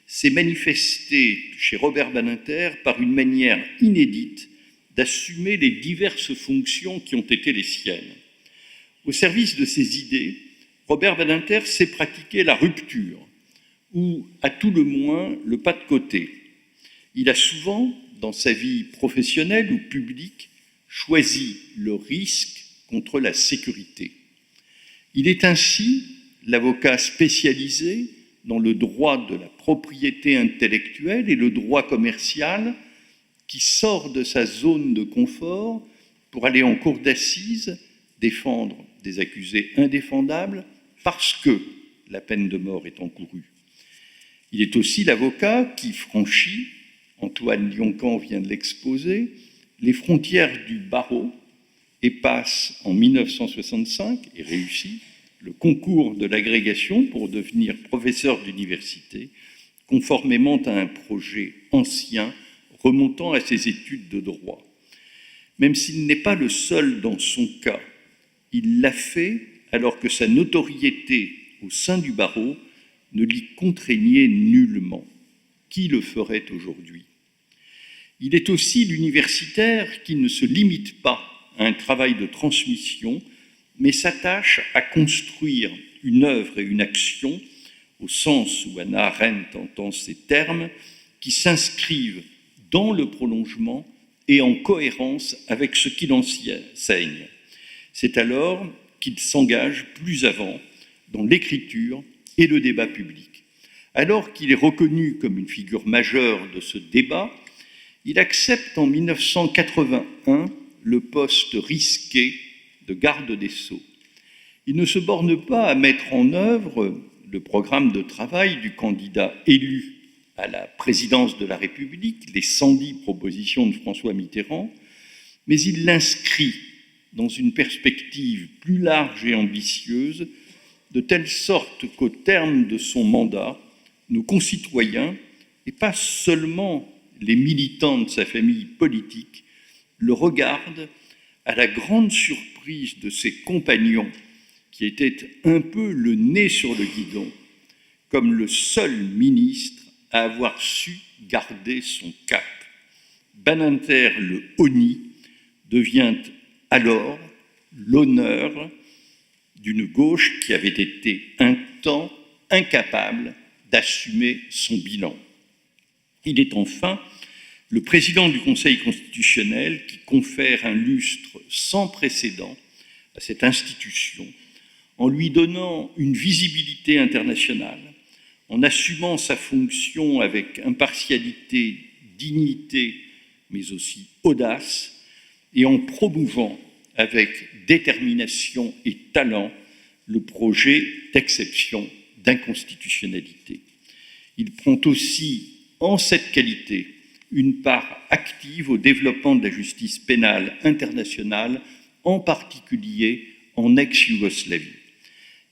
s'est manifestée chez Robert Badinter par une manière inédite d'assumer les diverses fonctions qui ont été les siennes. Au service de ses idées, Robert Badinter sait pratiquer la rupture, ou à tout le moins le pas de côté. Il a souvent, dans sa vie professionnelle ou publique, choisi le risque contre la sécurité. Il est ainsi l'avocat spécialisé dans le droit de la propriété intellectuelle et le droit commercial qui sort de sa zone de confort pour aller en cour d'assises défendre des accusés indéfendables parce que la peine de mort est encourue. Il est aussi l'avocat qui franchit, Antoine Lioncan vient de l'exposer, les frontières du barreau et passe en 1965, et réussit, le concours de l'agrégation pour devenir professeur d'université, conformément à un projet ancien remontant à ses études de droit. Même s'il n'est pas le seul dans son cas, il l'a fait alors que sa notoriété au sein du barreau ne l'y contraignait nullement. Qui le ferait aujourd'hui ? Il est aussi l'universitaire qui ne se limite pas à un travail de transmission, mais s'attache à construire une œuvre et une action, au sens où Hannah Arendt entend ces termes, qui s'inscrivent dans le prolongement et en cohérence avec ce qu'il enseigne. C'est alors qu'il s'engage plus avant dans l'écriture et le débat public. Alors qu'il est reconnu comme une figure majeure de ce débat, il accepte en 1981 le poste risqué de garde des Sceaux. Il ne se borne pas à mettre en œuvre le programme de travail du candidat élu à la présidence de la République, les 110 propositions de François Mitterrand, mais il l'inscrit dans une perspective plus large et ambitieuse, de telle sorte qu'au terme de son mandat, nos concitoyens, et pas seulement les militants de sa famille politique, le regardent à la grande surprise de ses compagnons, qui étaient un peu le nez sur le guidon, comme le seul ministre à avoir su garder son cap. Badinter le honnit devient alors l'honneur d'une gauche qui avait été un temps incapable d'assumer son bilan. Il est enfin le président du Conseil constitutionnel qui confère un lustre sans précédent à cette institution en lui donnant une visibilité internationale, en assumant sa fonction avec impartialité, dignité, mais aussi audace, et en promouvant avec détermination et talent le projet d'exception d'inconstitutionnalité. Il prend aussi, en cette qualité, une part active au développement de la justice pénale internationale, en particulier en ex-Yougoslavie.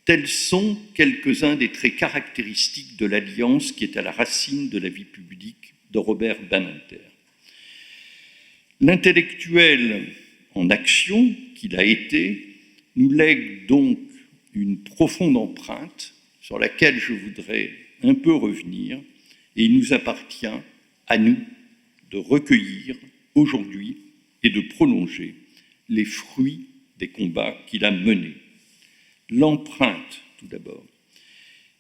Tels sont quelques-uns des traits caractéristiques de l'alliance qui est à la racine de la vie publique de Robert Badinter. L'intellectuel en action qu'il a été nous lègue donc une profonde empreinte sur laquelle je voudrais un peu revenir, et il nous appartient à nous de recueillir aujourd'hui et de prolonger les fruits des combats qu'il a menés. L'empreinte, tout d'abord,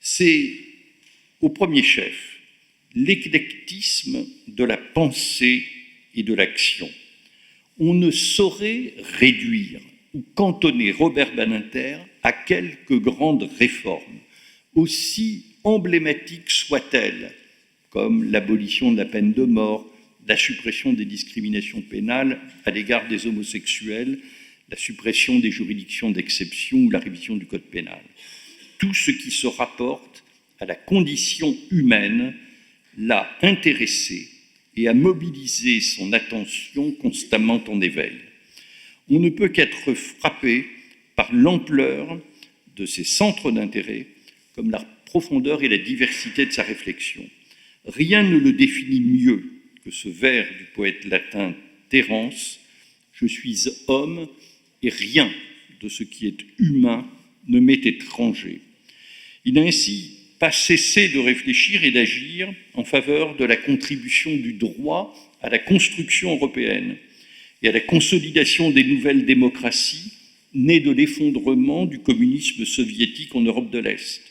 c'est au premier chef l'éclectisme de la pensée et de l'action. On ne saurait réduire ou cantonner Robert Badinter à quelques grandes réformes, aussi emblématiques soient-elles, comme l'abolition de la peine de mort, la suppression des discriminations pénales à l'égard des homosexuels, la suppression des juridictions d'exception ou la révision du code pénal. Tout ce qui se rapporte à la condition humaine l'a intéressé et a mobilisé son attention constamment en éveil. On ne peut qu'être frappé par l'ampleur de ses centres d'intérêt, comme la profondeur et la diversité de sa réflexion. Rien ne le définit mieux que ce vers du poète latin Terence « Je suis homme et rien de ce qui est humain ne m'est étranger ». Il n'a ainsi pas cessé de réfléchir et d'agir en faveur de la contribution du droit à la construction européenne et à la consolidation des nouvelles démocraties nées de l'effondrement du communisme soviétique en Europe de l'Est.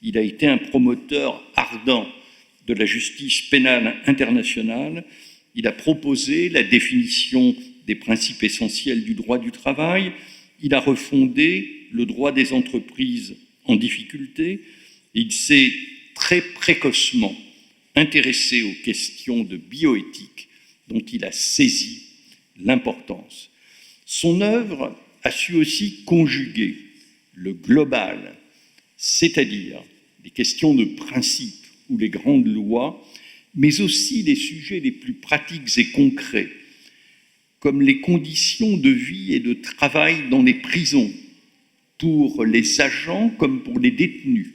Il a été un promoteur ardent de la justice pénale internationale. Il a proposé la définition des principes essentiels du droit du travail. Il a refondé le droit des entreprises en difficulté. Il s'est très précocement intéressé aux questions de bioéthique dont il a saisi l'importance. Son œuvre a su aussi conjuguer le global, c'est-à-dire les questions de principe ou les grandes lois, mais aussi les sujets les plus pratiques et concrets, comme les conditions de vie et de travail dans les prisons, pour les agents comme pour les détenus,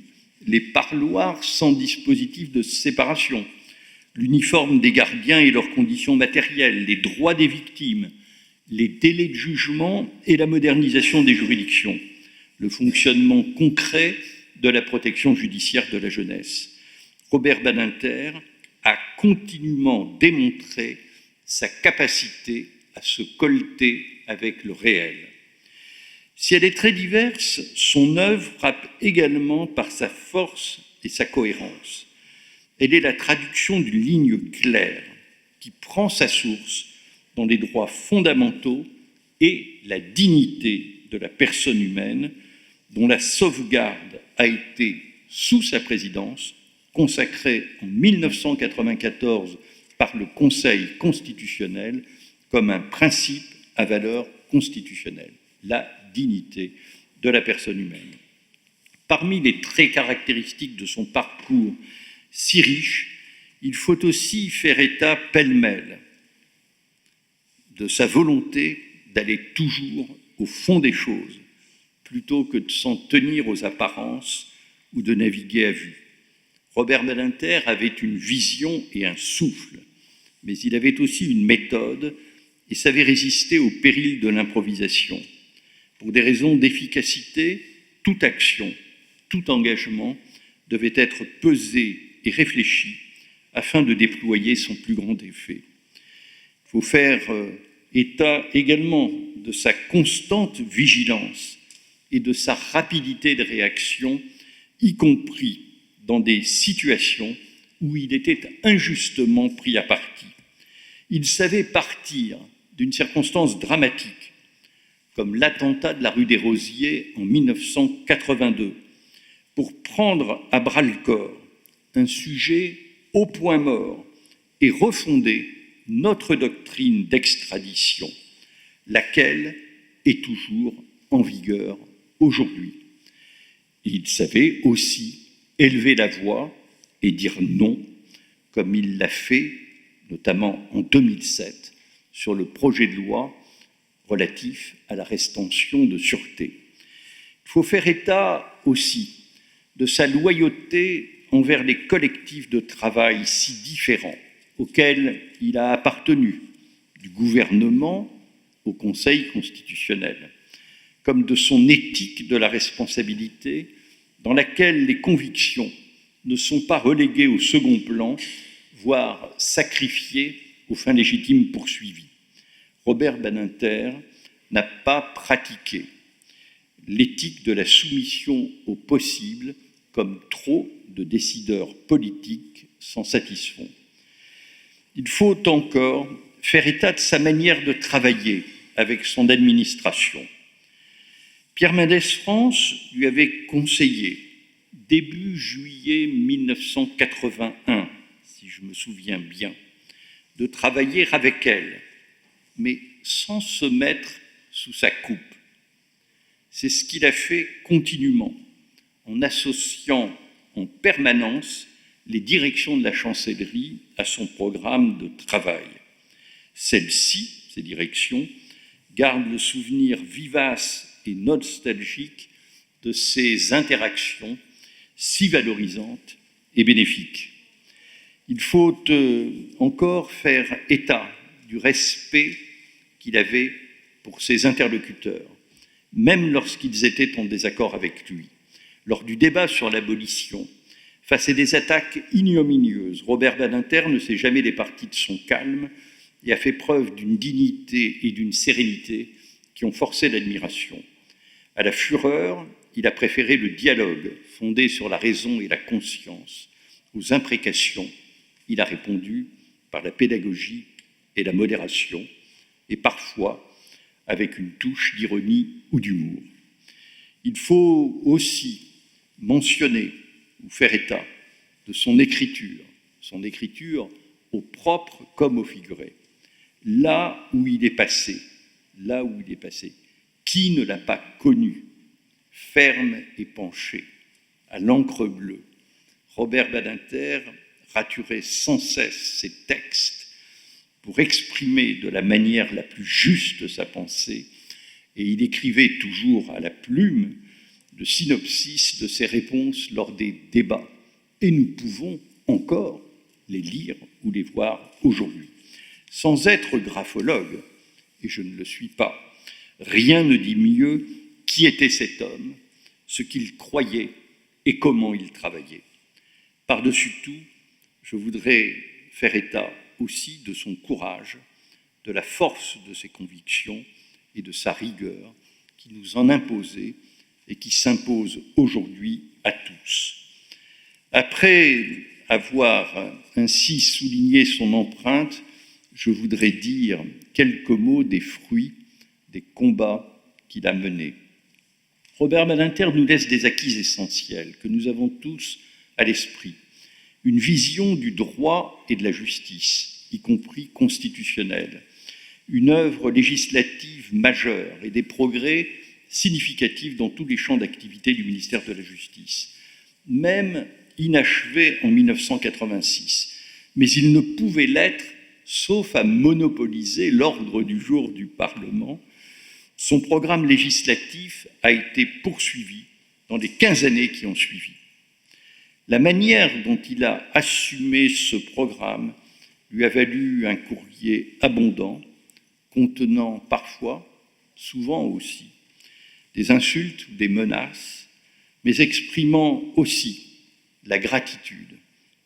les parloirs sans dispositif de séparation, l'uniforme des gardiens et leurs conditions matérielles, les droits des victimes, les délais de jugement et la modernisation des juridictions, le fonctionnement concret de la protection judiciaire de la jeunesse. Robert Badinter a continuellement démontré sa capacité à se colter avec le réel. Si elle est très diverse, son œuvre frappe également par sa force et sa cohérence. Elle est la traduction d'une ligne claire qui prend sa source dans les droits fondamentaux et la dignité de la personne humaine, dont la sauvegarde a été, sous sa présidence, consacrée en 1994 par le Conseil constitutionnel comme un principe à valeur constitutionnelle, la dignité de la personne humaine. Parmi les traits caractéristiques de son parcours si riche, il faut aussi faire état pêle-mêle de sa volonté d'aller toujours au fond des choses, plutôt que de s'en tenir aux apparences ou de naviguer à vue. Robert Badinter avait une vision et un souffle, mais il avait aussi une méthode et savait résister au péril de l'improvisation. Pour des raisons d'efficacité, toute action, tout engagement devait être pesé et réfléchi afin de déployer son plus grand effet. Il faut faire état également de sa constante vigilance et de sa rapidité de réaction, y compris dans des situations où il était injustement pris à partie. Il savait partir d'une circonstance dramatique comme l'attentat de la rue des Rosiers en 1982, pour prendre à bras-le-corps un sujet au point mort et refonder notre doctrine d'extradition, laquelle est toujours en vigueur aujourd'hui. Il savait aussi élever la voix et dire non, comme il l'a fait notamment en 2007 sur le projet de loi relatif à la rétention de sûreté. Il faut faire état aussi de sa loyauté envers les collectifs de travail si différents auxquels il a appartenu, du gouvernement au Conseil constitutionnel, comme de son éthique de la responsabilité dans laquelle les convictions ne sont pas reléguées au second plan, voire sacrifiées aux fins légitimes poursuivies. Robert Badinter n'a pas pratiqué l'éthique de la soumission au possible comme trop de décideurs politiques s'en satisfont. Il faut encore faire état de sa manière de travailler avec son administration. Pierre Mendès France lui avait conseillé, début juillet 1981, si je me souviens bien, de travailler avec elle, mais sans se mettre sous sa coupe. C'est ce qu'il a fait continuellement, en associant en permanence les directions de la chancellerie à son programme de travail. Celles-ci, ces directions, gardent le souvenir vivace et nostalgique de ces interactions si valorisantes et bénéfiques. Il faut encore faire état du respect qu'il avait pour ses interlocuteurs, même lorsqu'ils étaient en désaccord avec lui. Lors du débat sur l'abolition, face à des attaques ignominieuses, Robert Badinter ne s'est jamais départi de son calme et a fait preuve d'une dignité et d'une sérénité qui ont forcé l'admiration. À la fureur, il a préféré le dialogue fondé sur la raison et la conscience. Aux imprécations, il a répondu par la pédagogie et la modération, et parfois avec une touche d'ironie ou d'humour. Il faut aussi mentionner ou faire état de son écriture au propre comme au figuré. Là où il est passé, qui ne l'a pas connu, ferme et penché, à l'encre bleue, Robert Badinter raturait sans cesse ses textes pour exprimer de la manière la plus juste sa pensée, et il écrivait toujours à la plume le synopsis de ses réponses lors des débats. Et nous pouvons encore les lire ou les voir aujourd'hui. Sans être graphologue, et je ne le suis pas, rien ne dit mieux qui était cet homme, ce qu'il croyait et comment il travaillait. Par-dessus tout, je voudrais faire état aussi de son courage, de la force de ses convictions et de sa rigueur qui nous en imposait et qui s'impose aujourd'hui à tous. Après avoir ainsi souligné son empreinte, je voudrais dire quelques mots des fruits des combats qu'il a menés. Robert Badinter nous laisse des acquis essentiels que nous avons tous à l'esprit. Une vision du droit et de la justice, y compris constitutionnelle, une œuvre législative majeure et des progrès significatifs dans tous les champs d'activité du ministère de la Justice, même inachevé en 1986. Mais il ne pouvait l'être sauf à monopoliser l'ordre du jour du Parlement. Son programme législatif a été poursuivi dans les 15 années qui ont suivi. La manière dont il a assumé ce programme lui a valu un courrier abondant, contenant parfois, souvent aussi, des insultes ou des menaces, mais exprimant aussi la gratitude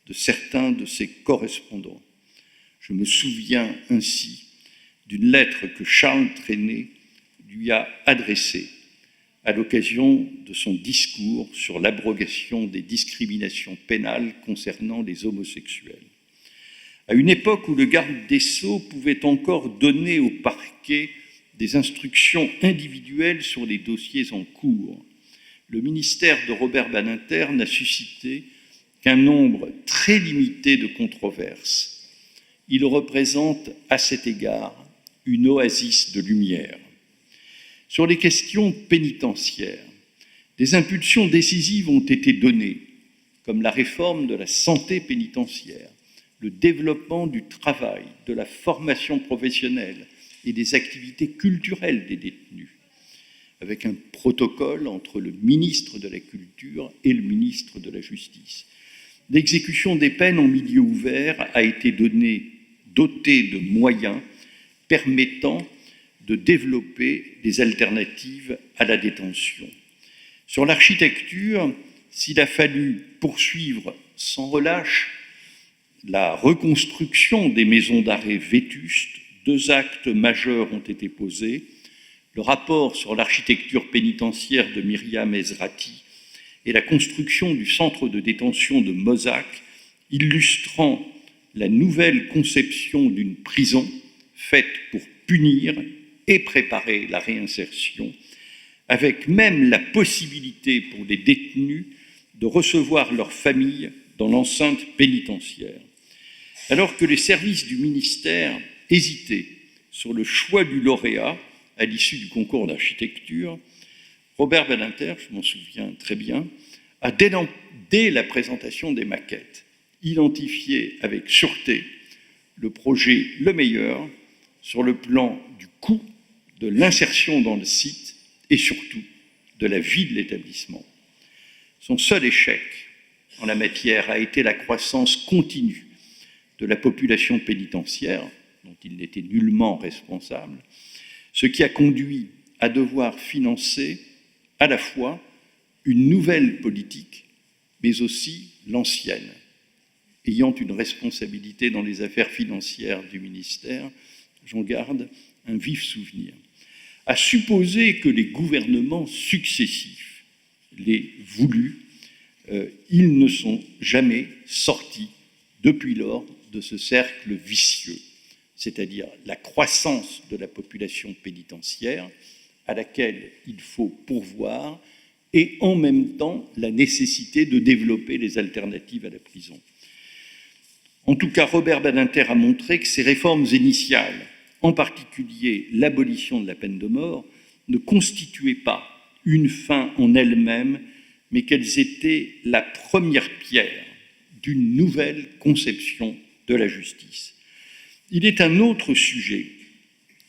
de certains de ses correspondants. Je me souviens ainsi d'une lettre que Charles Trenet lui a adressée à l'occasion de son discours sur l'abrogation des discriminations pénales concernant les homosexuels. À une époque où le garde des Sceaux pouvait encore donner au parquet des instructions individuelles sur les dossiers en cours. Le ministère de Robert Badinter n'a suscité qu'un nombre très limité de controverses. Il représente à cet égard une oasis de lumière. Sur les questions pénitentiaires, des impulsions décisives ont été données, comme la réforme de la santé pénitentiaire, le développement du travail, de la formation professionnelle et des activités culturelles des détenus, avec un protocole entre le ministre de la Culture et le ministre de la Justice. L'exécution des peines en milieu ouvert a été dotée de moyens permettant de développer des alternatives à la détention. Sur l'architecture, s'il a fallu poursuivre sans relâche la reconstruction des maisons d'arrêt vétustes, 2 actes majeurs ont été posés. Le rapport sur l'architecture pénitentiaire de Myriam Ezrati et la construction du centre de détention de Mozac, illustrant la nouvelle conception d'une prison faite pour punir et préparer la réinsertion, avec même la possibilité pour les détenus de recevoir leurs familles dans l'enceinte pénitentiaire. Alors que les services du ministère hésitaient sur le choix du lauréat à l'issue du concours d'architecture, Robert Badinter, je m'en souviens très bien, a dès la présentation des maquettes identifié avec sûreté le projet le meilleur sur le plan du coût, de l'insertion dans le site et surtout de la vie de l'établissement. Son seul échec en la matière a été la croissance continue de la population pénitentiaire, dont il n'était nullement responsable, ce qui a conduit à devoir financer à la fois une nouvelle politique, mais aussi l'ancienne. Ayant une responsabilité dans les affaires financières du ministère, j'en garde un vif souvenir. À supposer que les gouvernements successifs l'aient voulu, ils ne sont jamais sortis depuis lors de ce cercle vicieux, c'est-à-dire la croissance de la population pénitentiaire à laquelle il faut pourvoir et en même temps la nécessité de développer les alternatives à la prison. En tout cas, Robert Badinter a montré que ces réformes initiales, en particulier l'abolition de la peine de mort, ne constituaient pas une fin en elles-mêmes, mais qu'elles étaient la première pierre d'une nouvelle conception de la justice. Il est un autre sujet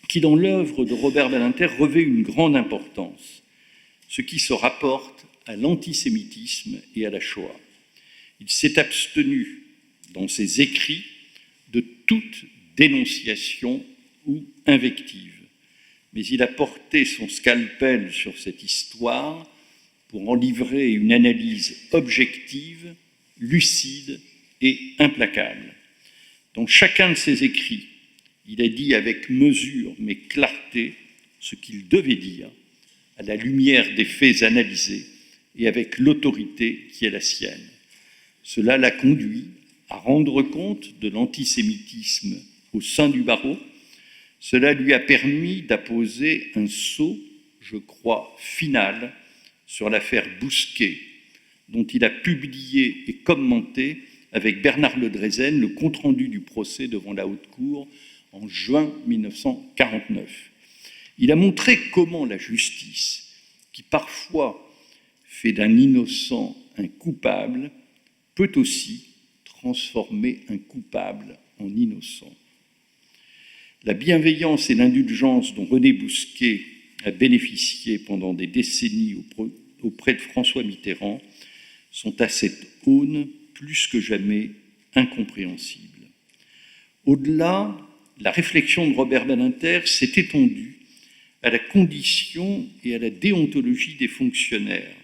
qui, dans l'œuvre de Robert Badinter, revêt une grande importance, ce qui se rapporte à l'antisémitisme et à la Shoah. Il s'est abstenu, dans ses écrits, de toute dénonciation ou invective, mais il a porté son scalpel sur cette histoire pour en livrer une analyse objective, lucide et implacable. Dans chacun de ses écrits, il a dit avec mesure mais clarté ce qu'il devait dire, à la lumière des faits analysés et avec l'autorité qui est la sienne. Cela l'a conduit à rendre compte de l'antisémitisme au sein du barreau. Cela lui a permis d'apposer un sceau, je crois, final sur l'affaire Bousquet, dont il a publié et commenté avec Bernard Ledrezen le compte-rendu du procès devant la Haute Cour en juin 1949. Il a montré comment la justice, qui parfois fait d'un innocent un coupable, peut aussi transformer un coupable en innocent. La bienveillance et l'indulgence dont René Bousquet a bénéficié pendant des décennies auprès de François Mitterrand sont à cette aune plus que jamais incompréhensibles. Au-delà, la réflexion de Robert Badinter s'est étendue à la condition et à la déontologie des fonctionnaires,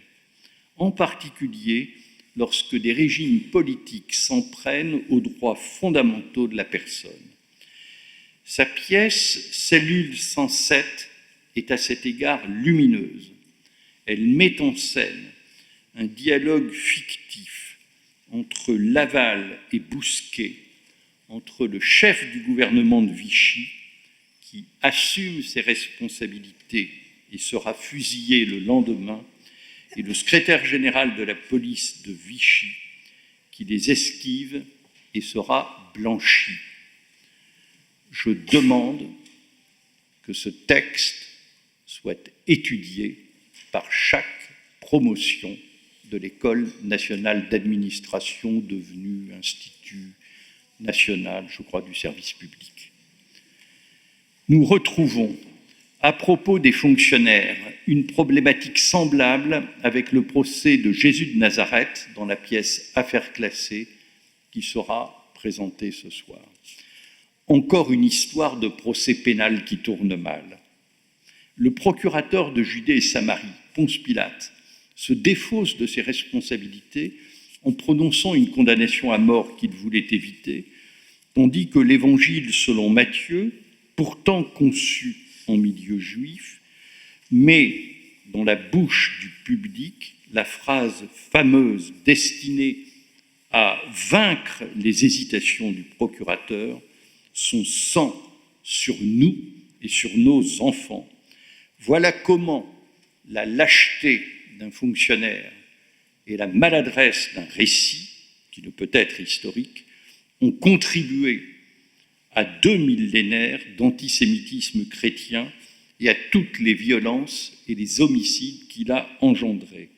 en particulier lorsque des régimes politiques s'en prennent aux droits fondamentaux de la personne. Sa pièce « Cellule 107 » est à cet égard lumineuse. Elle met en scène un dialogue fictif entre Laval et Bousquet, entre le chef du gouvernement de Vichy, qui assume ses responsabilités et sera fusillé le lendemain, et le secrétaire général de la police de Vichy, qui les esquive et sera blanchi. Je demande que ce texte soit étudié par chaque promotion de l'École nationale d'administration devenue Institut national, je crois, du service public. Nous retrouvons, à propos des fonctionnaires, une problématique semblable avec le procès de Jésus de Nazareth dans la pièce Affaires classées qui sera présentée ce soir. Encore une histoire de procès pénal qui tourne mal. Le procurateur de Judée et Samarie, Ponce Pilate, se défausse de ses responsabilités en prononçant une condamnation à mort qu'il voulait éviter, tandis que l'Évangile selon Matthieu, pourtant conçu en milieu juif, met dans la bouche du public la phrase fameuse destinée à vaincre les hésitations du procurateur: son sang sur nous et sur nos enfants. Voilà comment la lâcheté d'un fonctionnaire et la maladresse d'un récit, qui ne peut être historique, ont contribué à 2 millénaires d'antisémitisme chrétien et à toutes les violences et les homicides qu'il a engendrés.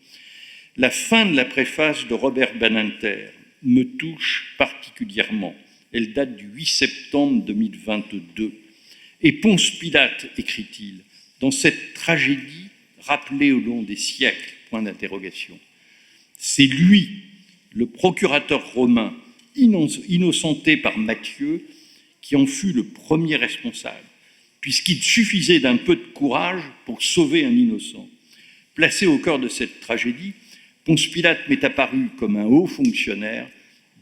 La fin de la préface de Robert Badinter me touche particulièrement. Elle date du 8 septembre 2022. Et Ponce Pilate, écrit-il, dans cette tragédie rappelée au long des siècles, point d'interrogation, c'est lui, le procurateur romain, innocenté par Matthieu, qui en fut le premier responsable, puisqu'il suffisait d'un peu de courage pour sauver un innocent. Placé au cœur de cette tragédie, Ponce Pilate m'est apparu comme un haut fonctionnaire,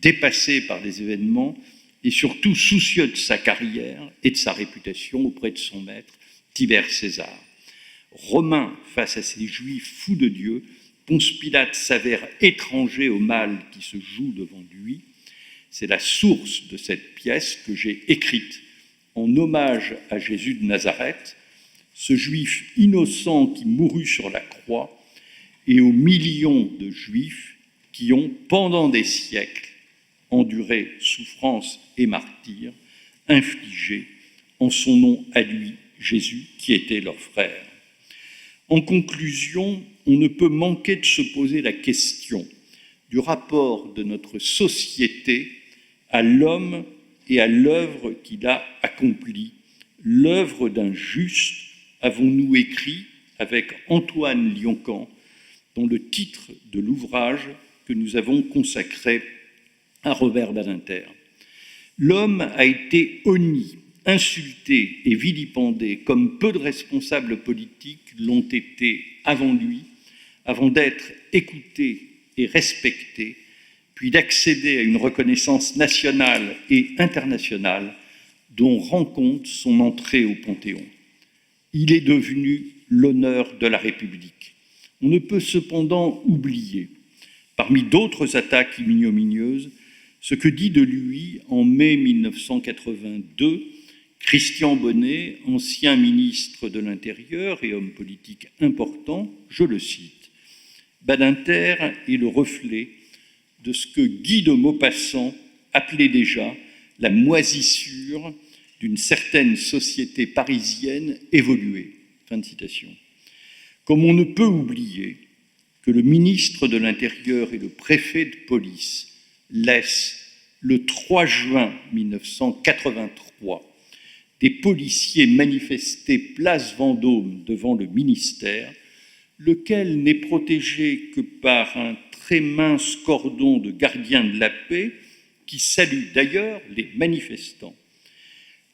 dépassé par des événements et surtout soucieux de sa carrière et de sa réputation auprès de son maître, Tibère César. Romain face à ces Juifs fous de Dieu, Ponce Pilate s'avère étranger au mal qui se joue devant lui. C'est la source de cette pièce que j'ai écrite en hommage à Jésus de Nazareth, ce Juif innocent qui mourut sur la croix, et aux millions de Juifs qui ont, pendant des siècles, enduré souffrance et martyrs infligés en son nom à lui, Jésus, qui était leur frère. En conclusion, on ne peut manquer de se poser la question du rapport de notre société à l'homme et à l'œuvre qu'il a accomplie, l'œuvre d'un juste, avons-nous écrit avec Antoine Lioncan dans le titre de l'ouvrage que nous avons consacré à Robert Badinter. L'homme a été honni, insulté et vilipendé comme peu de responsables politiques l'ont été avant lui, avant d'être écoutés et respectés, puis d'accéder à une reconnaissance nationale et internationale dont rend compte son entrée au Panthéon. Il est devenu l'honneur de la République. On ne peut cependant oublier, parmi d'autres attaques ignominieuses, ce que dit de lui en mai 1982 Christian Bonnet, ancien ministre de l'Intérieur et homme politique important, je le cite, « Badinter est le reflet de ce que Guy de Maupassant appelait déjà la moisissure d'une certaine société parisienne évoluée. » Fin de citation. Comme on ne peut oublier que le ministre de l'Intérieur et le préfet de police laissent, le 3 juin 1983, des policiers manifester place Vendôme devant le ministère, lequel n'est protégé que par un très mince cordon de gardiens de la paix qui salue d'ailleurs les manifestants.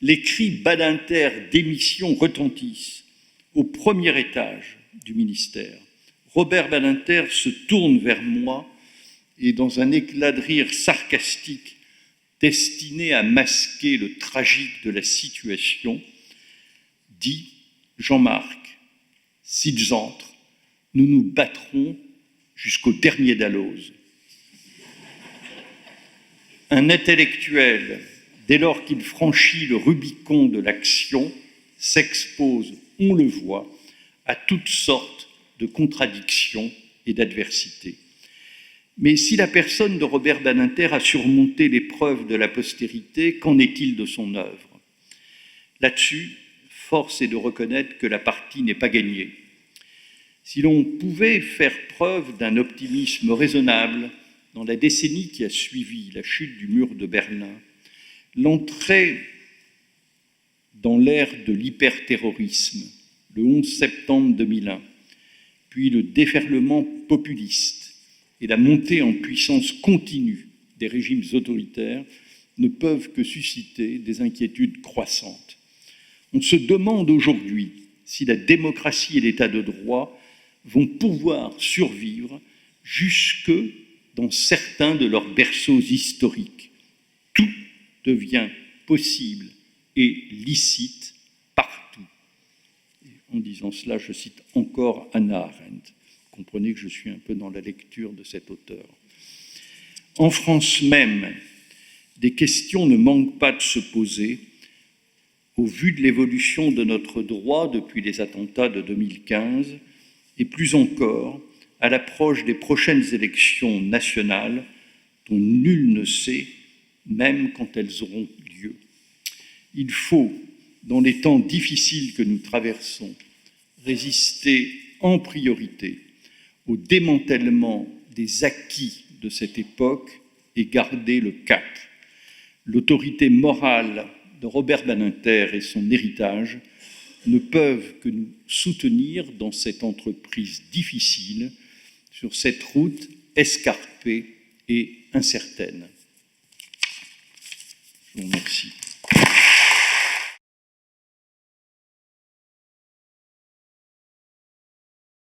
Les cris Badinter démission retentissent au premier étage du ministère. Robert Badinter se tourne vers moi et, dans un éclat de rire sarcastique destiné à masquer le tragique de la situation, dit « Jean-Marc, s'ils entrent, nous nous battrons jusqu'au dernier Dalloz. » Un intellectuel, dès lors qu'il franchit le Rubicon de l'action, s'expose, on le voit, à toutes sortes de contradictions et d'adversités. Mais si la personne de Robert Badinter a surmonté l'épreuve de la postérité, qu'en est-il de son œuvre? Là-dessus, force est de reconnaître que la partie n'est pas gagnée. Si l'on pouvait faire preuve d'un optimisme raisonnable dans la décennie qui a suivi la chute du mur de Berlin, l'entrée dans l'ère de l'hyperterrorisme, le 11 septembre 2001, puis le déferlement populiste et la montée en puissance continue des régimes autoritaires ne peuvent que susciter des inquiétudes croissantes. On se demande aujourd'hui si la démocratie et l'état de droit vont pouvoir survivre jusque dans certains de leurs berceaux historiques. Tout devient possible et licite partout. Et en disant cela, je cite encore Hannah Arendt. Comprenez que je suis un peu dans la lecture de cet auteur. En France même, des questions ne manquent pas de se poser au vu de l'évolution de notre droit depuis les attentats de 2015 et plus encore à l'approche des prochaines élections nationales dont nul ne sait, même quand elles auront lieu. Il faut, dans les temps difficiles que nous traversons, résister en priorité au démantèlement des acquis de cette époque et garder le cap. L'autorité morale de Robert Badinter et son héritage ne peuvent que nous soutenir dans cette entreprise difficile, sur cette route escarpée et incertaine. Je vous remercie.